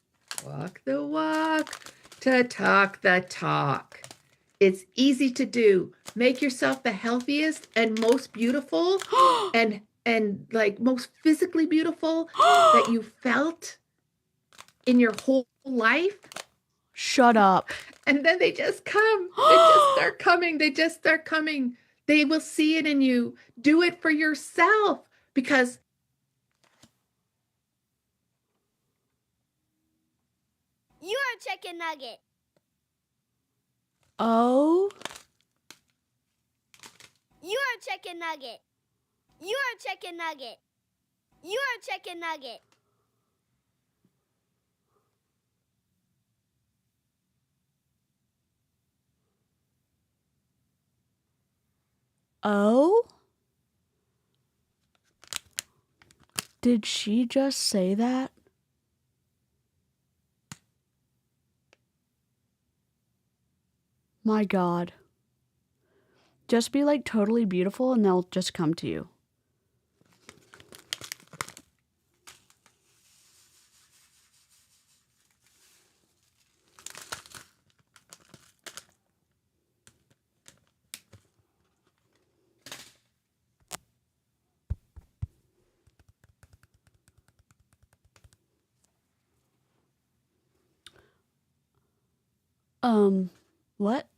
walk the walk to talk the talk. It's easy to do. Make yourself the healthiest and most beautiful and like most physically beautiful that you felt in your whole life. Shut up. And then they just come. They just start coming. They just start coming. They will see it in you. Do it for yourself because You're a chicken nugget. Oh, You're a chicken nugget. You're a chicken nugget. You're a chicken nugget. oh. Did she just say that? My God. Just be like totally beautiful and they'll just come to you. What?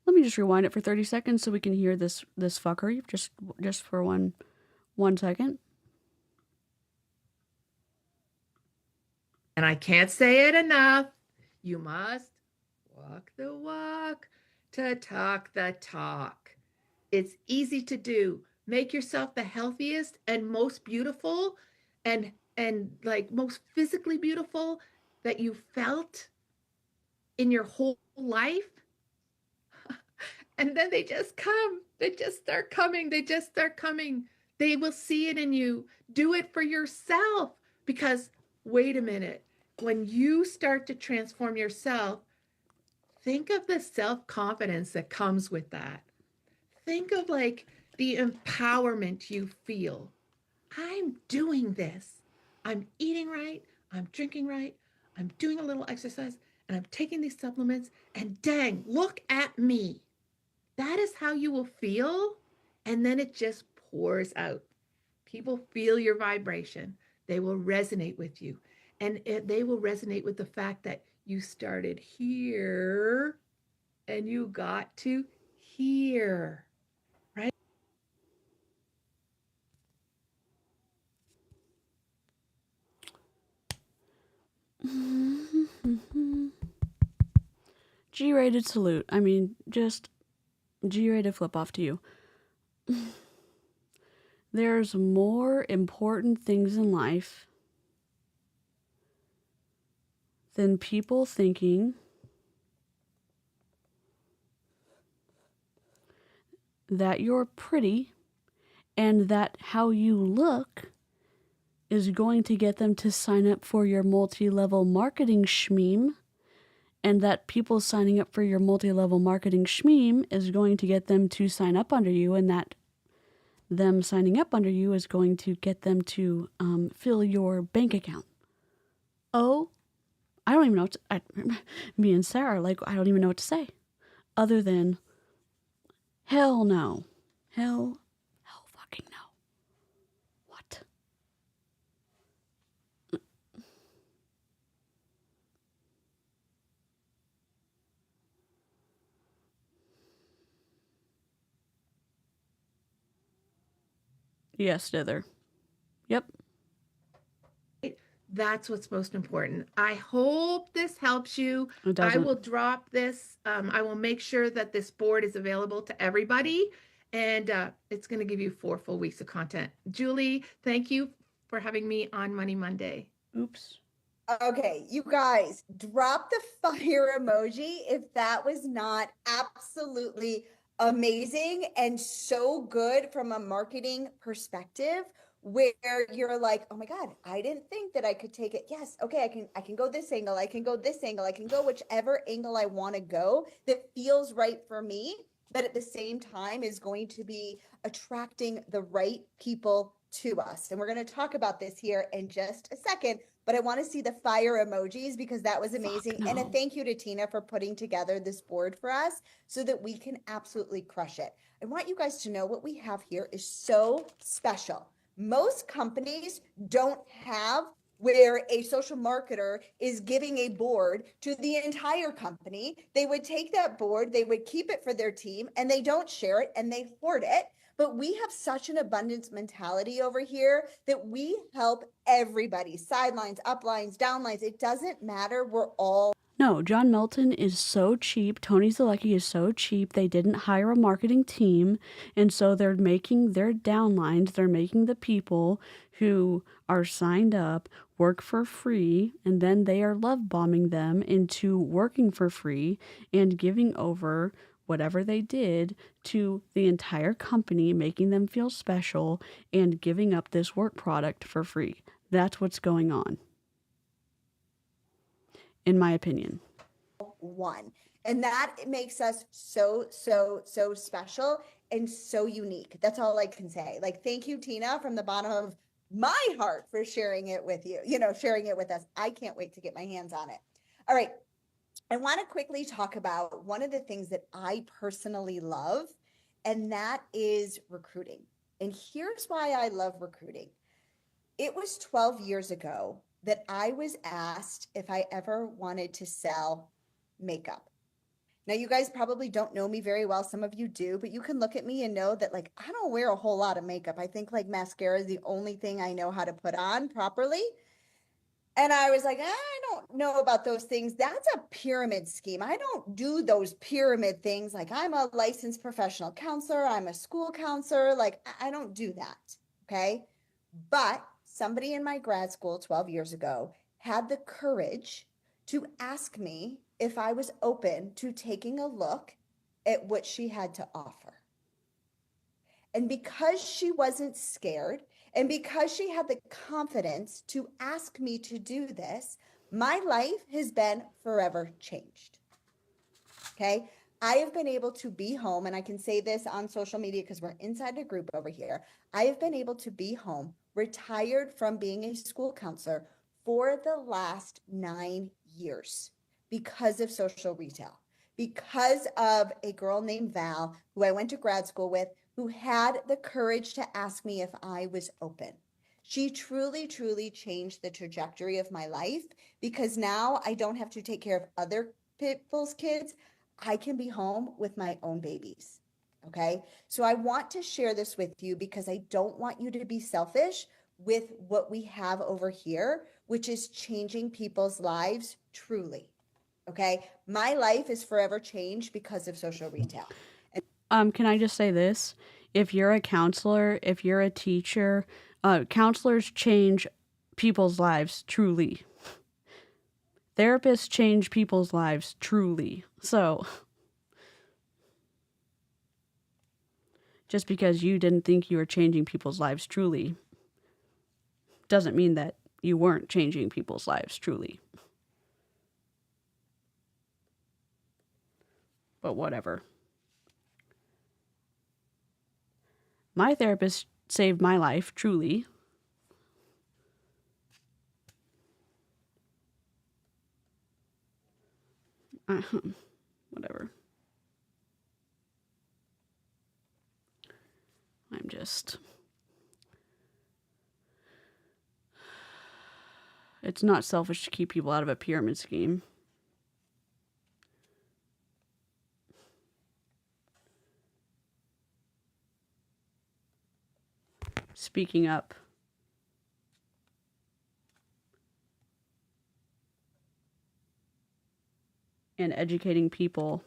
Let me just rewind it for 30 seconds so we can hear this fuckery just for one second. and I can't say it enough. You must walk the walk to talk the talk. It's easy to do. Make yourself the healthiest and most beautiful and like most physically beautiful that you felt in your whole life. And then they just come. They just start coming. They just start coming. They will see it in you. Do it for yourself because wait a minute. When you start to transform yourself, think of the self-confidence that comes with that. Think of like the empowerment you feel. I'm doing this. I'm eating right. I'm drinking right. I'm doing a little exercise and I'm taking these supplements and dang, look at me. That is how you will feel. And then it just pours out. People feel your vibration. They will resonate with you. And they will resonate with the fact that you started here and you got to here, right? G-rated salute. I mean, just G-rated flip off to you. There's more important things in life than people thinking that you're pretty and that how you look is going to get them to sign up for your multi-level marketing schmeme, and that people signing up for your multi-level marketing schmeme is going to get them to sign up under you, and that them signing up under you is going to get them to fill your bank account. Oh, I don't even know what to, me and Sarah, like, I don't even know what to say other than hell no. Hell fucking no. What? Yes, dither. Yep. That's what's most important. I hope this helps you. It doesn't. I will drop this. I will make sure that this board is available to everybody. And it's going to give you 4 full weeks of content. Julie, thank you for having me on Money Monday. Oops. Okay, you guys, drop the fire emoji if that was not absolutely amazing and so good from a marketing perspective, where you're like, oh my God, I didn't think that I could take it. Yes, okay, I can go this angle, I can go this angle, I can go whichever angle I want to go that feels right for me, but at the same time is going to be attracting the right people to us. And we're going to talk about this here in just a second, but I want to see the fire emojis because that was amazing. No. And a thank you to Tina for putting together this board for us so that we can absolutely crush it. I want you guys to know what we have here is so special. Most companies don't have where a social marketer is giving a board to the entire company. They would take that board, they would keep it for their team, and they don't share it and they hoard it. But we have such an abundance mentality over here that we help everybody, sidelines, uplines, downlines. It doesn't matter. We're all. No, John Melton is so cheap. Tony Zalecki is so cheap. They didn't hire a marketing team. And so they're making their downlines, they're making the people who are signed up work for free. And then they are love bombing them into working for free and giving over whatever they did to the entire company, making them feel special and giving up this work product for free. That's what's going on, in my opinion. One. And that makes us so special and so unique. That's all I can say. Like, thank you, Tina, from the bottom of my heart for sharing it with you, sharing it with us. I can't wait to get my hands on it. All right. I want to quickly talk about one of the things that I personally love, and that is recruiting. And here's why I love recruiting. It was 12 years ago that I was asked if I ever wanted to sell makeup. Now, you guys probably don't know me very well. Some of you do, but you can look at me and know that, like, I don't wear a whole lot of makeup. I think like mascara is the only thing I know how to put on properly. And I was like, I don't know about those things. That's a pyramid scheme. I don't do those pyramid things. Like, I'm a licensed professional counselor. I'm a school counselor. Like, I don't do that. Okay. But somebody in my grad school 12 years ago had the courage to ask me if I was open to taking a look at what she had to offer. And because she wasn't scared, and because she had the confidence to ask me to do this, my life has been forever changed. Okay. I have been able to be home, and I can say this on social media because we're inside a group over here. I have been able to be home, retired from being a school counselor for the last 9 years because of social retail, because of a girl named Val, who I went to grad school with, who had the courage to ask me if I was open. She truly, truly changed the trajectory of my life, because now I don't have to take care of other people's kids. I can be home with my own babies. Okay. So I want to share this with you because I don't want you to be selfish with what we have over here, which is changing people's lives truly. Okay. My life is forever changed because of social retail. Can I just say this? If you're a counselor, if you're a teacher, counselors change people's lives truly. Therapists change people's lives truly. So, just because you didn't think you were changing people's lives truly doesn't mean that you weren't changing people's lives truly. But whatever. My therapist saved my life, truly. Whatever. I'm just... It's not selfish to keep people out of a pyramid scheme. Speaking up. And educating people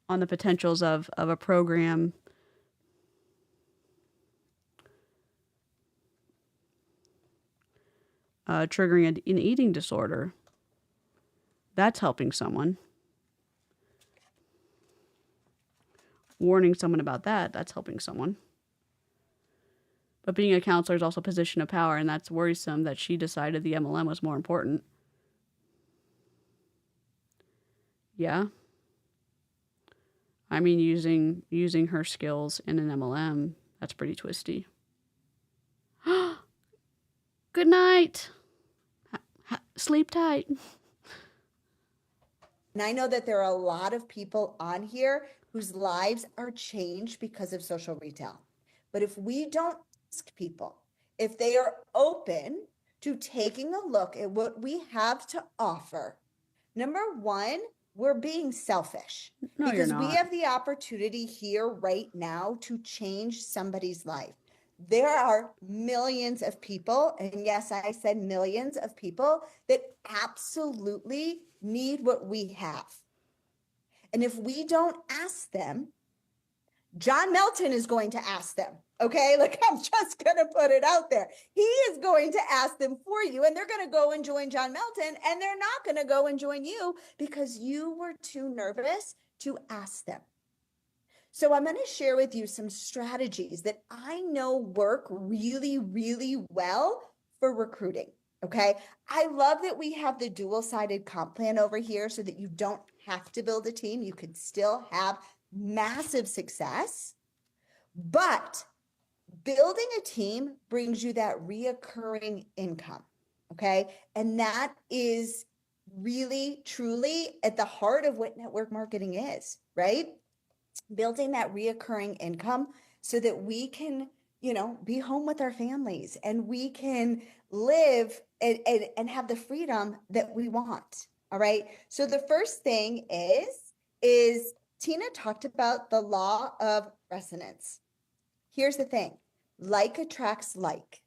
on the potentials of a program triggering an eating disorder. That's helping someone. Warning someone about that, that's helping someone. But being a counselor is also a position of power, and that's worrisome that she decided the MLM was more important. Yeah. I mean, using her skills in an MLM, that's pretty twisty. Good night. Sleep tight. And I know that there are a lot of people on here whose lives are changed because of social retail. But if we don't ask people if they are open to taking a look at what we have to offer, number one, we're being selfish No, you're because we not. have the opportunity here right now to change somebody's life. There are millions of people, and yes, I said millions of people that absolutely need what we have. And if we don't ask them, John Melton is going to ask them. Okay, like I'm just going to put it out there. He is going to ask them for you, and they're going to go and join John Melton, and they're not going to go and join you because you were too nervous to ask them. So I'm going to share with you some strategies that I know work really, really well for recruiting. Okay. I love that we have the dual-sided comp plan over here so that you don't have to build a team. You could still have massive success, but building a team brings you that reoccurring income. Okay. And that is really, truly at the heart of what network marketing is, right? Building that reoccurring income so that we can, be home with our families and we can live and have the freedom that we want. All right. So the first thing is Tina talked about the law of resonance. Here's the thing, like attracts like.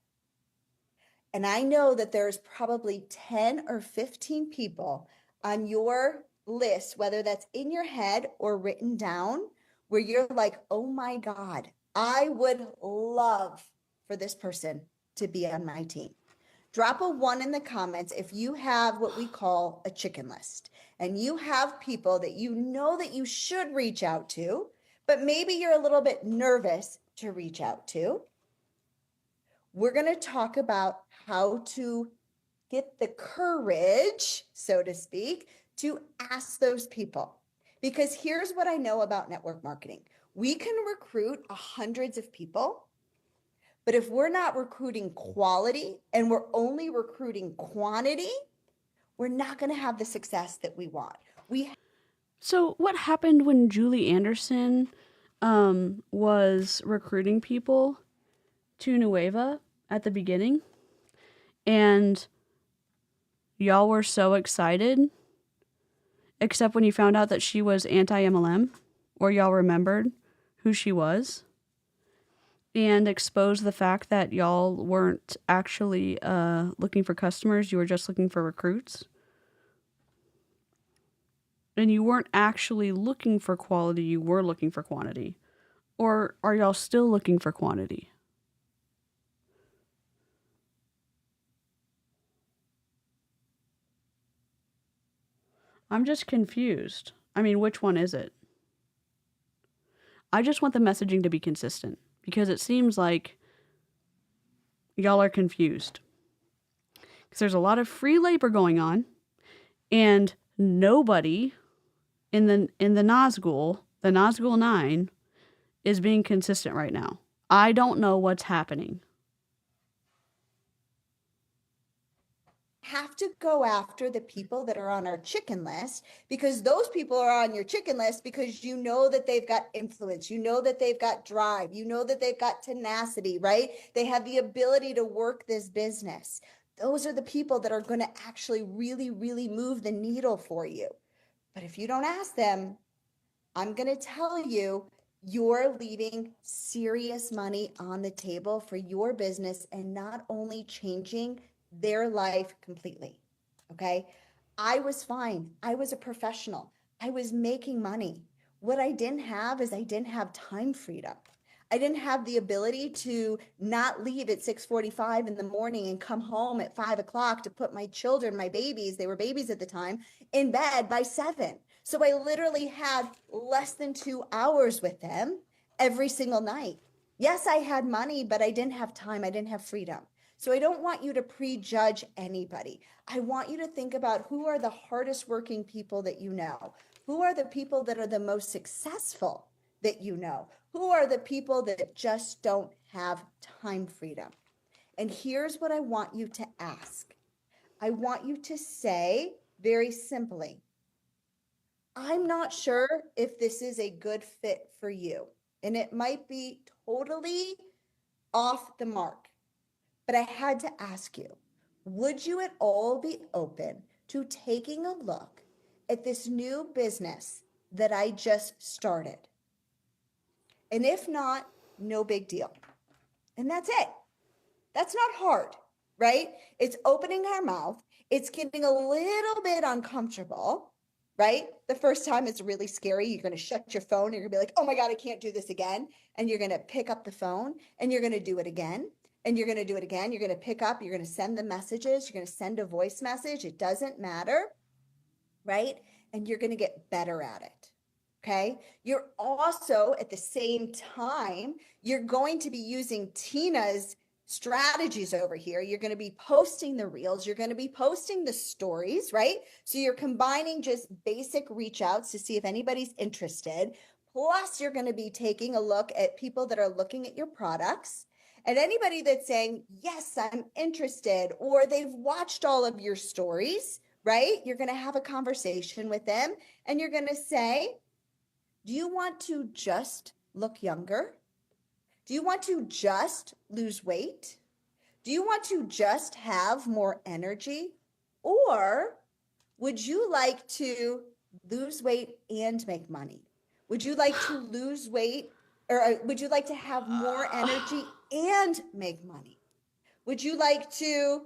And I know that there's probably 10 or 15 people on your list, whether that's in your head or written down, where you're like, oh my God, I would love for this person to be on my team. Drop a 1 in the comments if you have what we call a chicken list and you have people that you know that you should reach out to, but maybe you're a little bit nervous to reach out to. We're going to talk about how to get the courage, so to speak, to ask those people. Because here's what I know about network marketing. We can recruit hundreds of people, but if we're not recruiting quality and we're only recruiting quantity, we're not going to have the success that we want. So what happened when Julie Anderson was recruiting people to Nueva at the beginning? And y'all were so excited, except when you found out that she was anti-MLM, or y'all remembered who she was, and exposed the fact that y'all weren't actually looking for customers, you were just looking for recruits. And you weren't actually looking for quality, you were looking for quantity. Or are y'all still looking for quantity? I'm just confused. I mean, which one is it? I just want the messaging to be consistent because it seems like y'all are confused. Because there's a lot of free labor going on and nobody in the Nazgul, the Nazgul 9, is being consistent right now. I don't know what's happening. Have to go after the people that are on our chicken list because those people are on your chicken list because you know that they've got influence, you know that they've got drive, you know that they've got tenacity, right? They have the ability to work this business. Those are the people that are going to actually really, really move the needle for you. But if you don't ask them, I'm going to tell you, you're leaving serious money on the table for your business and not only changing their life completely. Okay. I was fine. I was a professional. I was making money. What I didn't have is I didn't have time freedom. I didn't have the ability to not leave at 6:45 in the morning and come home at 5 o'clock to put my children, my babies, they were babies at the time, in bed by 7. So I literally had less than 2 hours with them every single night. Yes, I had money, but I didn't have time. I didn't have freedom. So I don't want you to prejudge anybody. I want you to think about who are the hardest working people that you know. Who are the people that are the most successful that you know? Who are the people that just don't have time freedom? And here's what I want you to ask. I want you to say very simply, I'm not sure if this is a good fit for you, and it might be totally off the mark, but I had to ask you, would you at all be open to taking a look at this new business that I just started? And if not, no big deal. And that's it. That's not hard, right? It's opening our mouth. It's getting a little bit uncomfortable, right? The first time it's really scary. You're going to shut your phone. You're going to be like, oh my God, I can't do this again. And you're going to pick up the phone and you're going to do it again. And you're going to do it again. You're going to pick up, you're going to send the messages. You're going to send a voice message. It doesn't matter, right? And you're going to get better at it. Okay. You're also at the same time, you're going to be using Tina's strategies over here. You're going to be posting the reels. You're going to be posting the stories, right? So you're combining just basic reach outs to see if anybody's interested. Plus, you're going to be taking a look at people that are looking at your products and anybody that's saying, yes, I'm interested, or they've watched all of your stories, right? You're going to have a conversation with them and you're going to say, do you want to just look younger? Do you want to just lose weight? Do you want to just have more energy? Or would you like to lose weight and make money? Would you like to lose weight, or would you like to have more energy and make money? Would you like to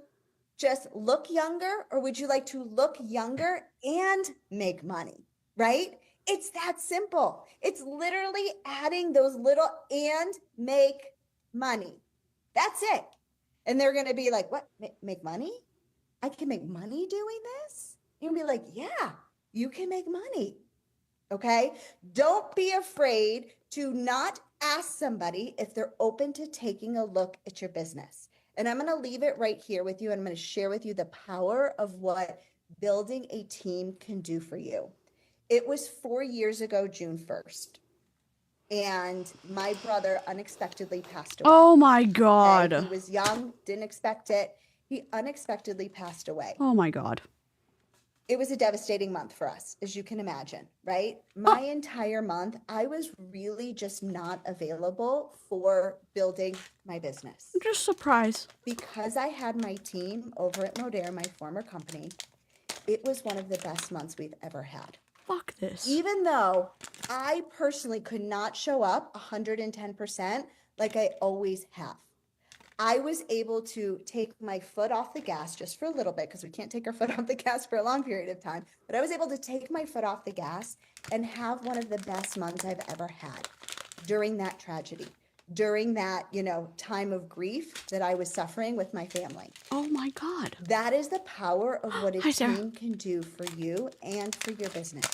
just look younger, or would you like to look younger and make money, right? It's that simple. It's literally adding those little and make money. That's it. And they're going to be like, what? Make money? I can make money doing this? You'll be like, yeah, you can make money. Okay. Don't be afraid to not ask somebody if they're open to taking a look at your business. And I'm going to leave it right here with you. And I'm going to share with you the power of what building a team can do for you. It was 4 years ago, June 1st, and my brother unexpectedly passed away. Oh my God. He was young, didn't expect it. He unexpectedly passed away. Oh my God. It was a devastating month for us, as you can imagine, right? My entire month, I was really just not available for building my business. I'm just surprised. Because I had my team over at Modere, my former company, it was one of the best months we've ever had. Fuck this. Even though I personally could not show up 110% like I always have, I was able to take my foot off the gas just for a little bit, because we can't take our foot off the gas for a long period of time, but I was able to take my foot off the gas and have one of the best months I've ever had during that tragedy, during that, time of grief that I was suffering with my family. Oh my God. That is the power of what a Hi, Sarah. team can do for you and for your business.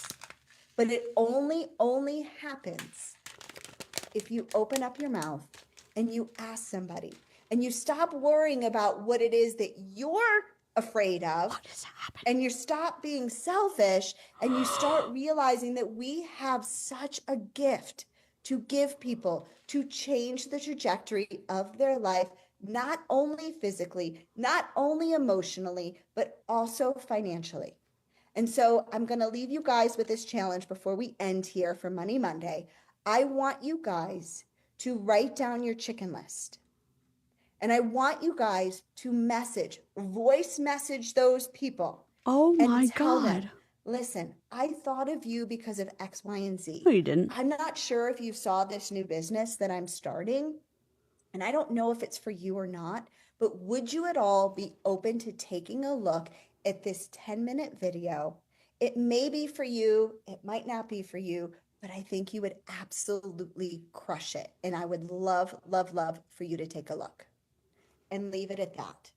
But it only happens if you open up your mouth and you ask somebody and you stop worrying about what it is that you're afraid of. What is happening? And you stop being selfish and you start realizing that we have such a gift to give people to change the trajectory of their life, not only physically, not only emotionally, but also financially. And so I'm going to leave you guys with this challenge before we end here for Money Monday. I want you guys to write down your chicken list. And I want you guys to voice message those people. Oh my and tell God. them, listen, I thought of you because of X, Y, and Z. No, you didn't. I'm not sure if you saw this new business that I'm starting, and I don't know if it's for you or not, but would you at all be open to taking a look at this 10-minute video? It may be for you, it might not be for you, but I think you would absolutely crush it. And I would love, love, love for you to take a look and leave it at that.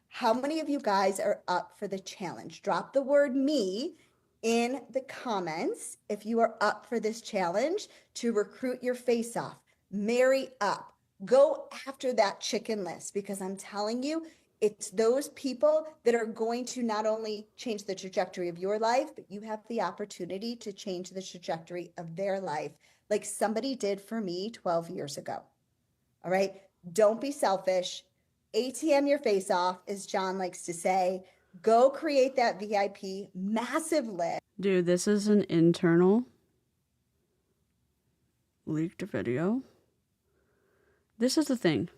How many of you guys are up for the challenge? Drop the word me in the comments if you are up for this challenge to recruit your face off, marry up, go after that chicken list, because I'm telling you, it's those people that are going to not only change the trajectory of your life, but you have the opportunity to change the trajectory of their life, like somebody did for me 12 years ago. All right. Don't be selfish. ATM your face off, as John likes to say. Go create that VIP massive list. Dude, this is an internal leaked video. This is the thing.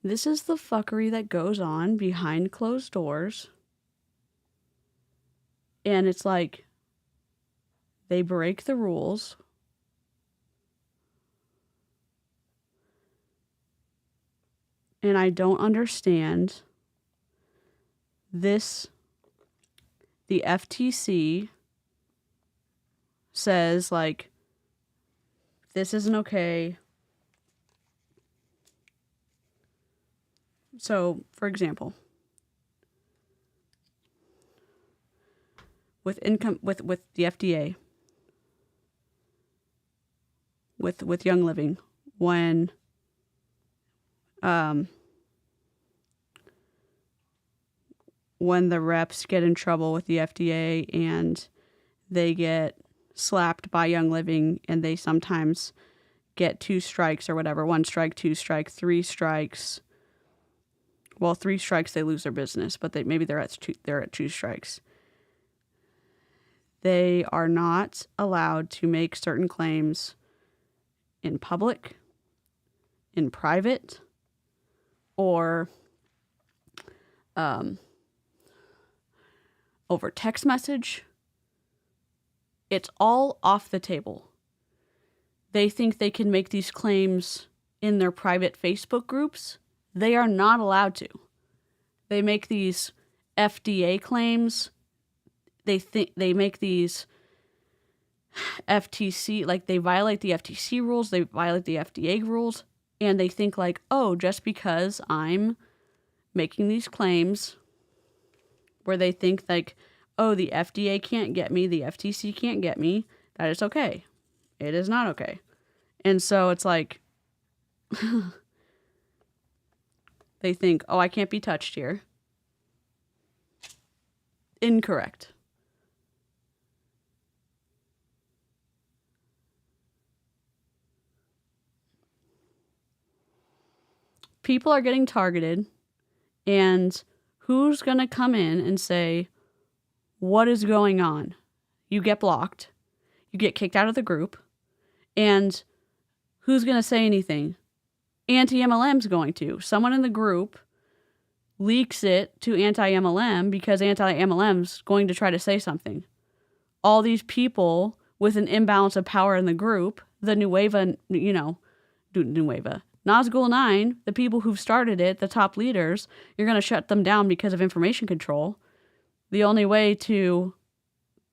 This is the fuckery that goes on behind closed doors. And it's like they break the rules. And I don't understand this. The FTC says, like, this isn't okay. So, for example, with the FDA, with Young Living, when the reps get in trouble with the FDA and they get slapped by Young Living and they sometimes get 2 strikes or whatever, 1 strike, 2 strike, 3 strikes. Well, 3 strikes, they lose their business, but they're at 2 strikes. They are not allowed to make certain claims in public, in private, or over text message. It's all off the table. They think they can make these claims in their private Facebook groups. They are not allowed to. They make these FDA claims. They make these FTC, like they violate the FTC rules, they violate the FDA rules, and they think like, oh, just because I'm making these claims where they think like, oh, the FDA can't get me, the FTC can't get me, that is okay. It is not okay. And so it's like, they think, oh, I can't be touched here. Incorrect. People are getting targeted, and who's going to come in and say, what is going on? You get blocked. You get kicked out of the group. And who's going to say anything? Anti-MLM's going to. Someone in the group leaks it to Anti-MLM because Anti-MLM's going to try to say something. All these people with an imbalance of power in the group, the Nueva, Nazgul 9, the people who've started it, the top leaders, you're going to shut them down because of information control. The only way to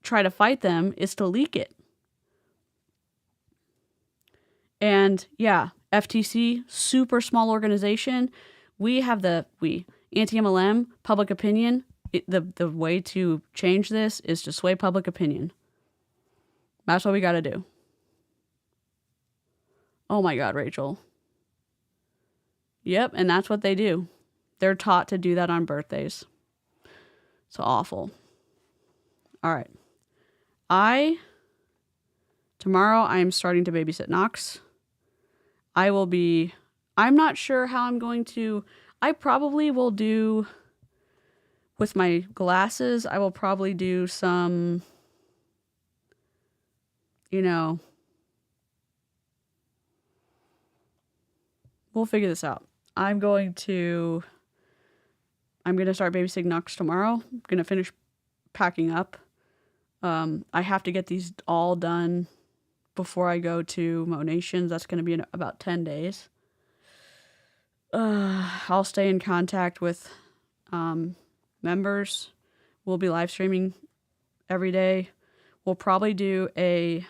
try to fight them is to leak it. And yeah, FTC, super small organization. We have Anti-MLM, public opinion. The way to change this is to sway public opinion. That's what we got to do. Oh my God, Rachel. Yep, and that's what they do. They're taught to do that on birthdays. It's awful. All right. Tomorrow I am starting to babysit Knox. I'm not sure how I'm going to, I probably will do, with my glasses, I will probably do some, we'll figure this out. I'm going to start babysitting Knox tomorrow. I'm going to finish packing up. I have to get these all done before I go to Monations. That's going to be in about 10 days. I'll stay in contact with members. We'll be live streaming every day. We'll probably do a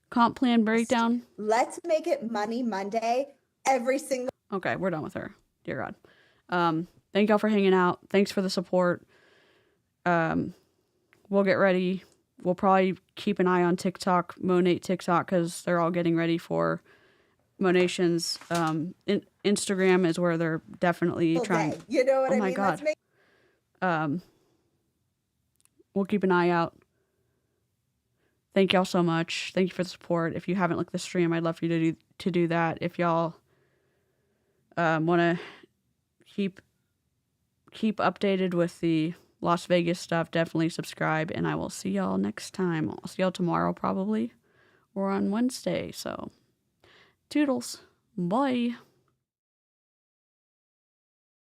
comp plan breakdown. Let's make it Money Monday every single. Okay, we're done with her. Dear God. Thank y'all for hanging out. Thanks for the support. We'll get ready. We'll probably keep an eye on TikTok, Monate TikTok, because they're all getting ready for Monations. Instagram is where they're definitely trying. You know what I mean? My God. We'll keep an eye out. Thank y'all so much. Thank you for the support. If you haven't looked at the stream, I'd love for you to do that. If y'all want to keep keep updated with the Las Vegas stuff, definitely subscribe, and I will see y'all next time. I'll see y'all tomorrow probably, or on Wednesday. So, toodles. Bye.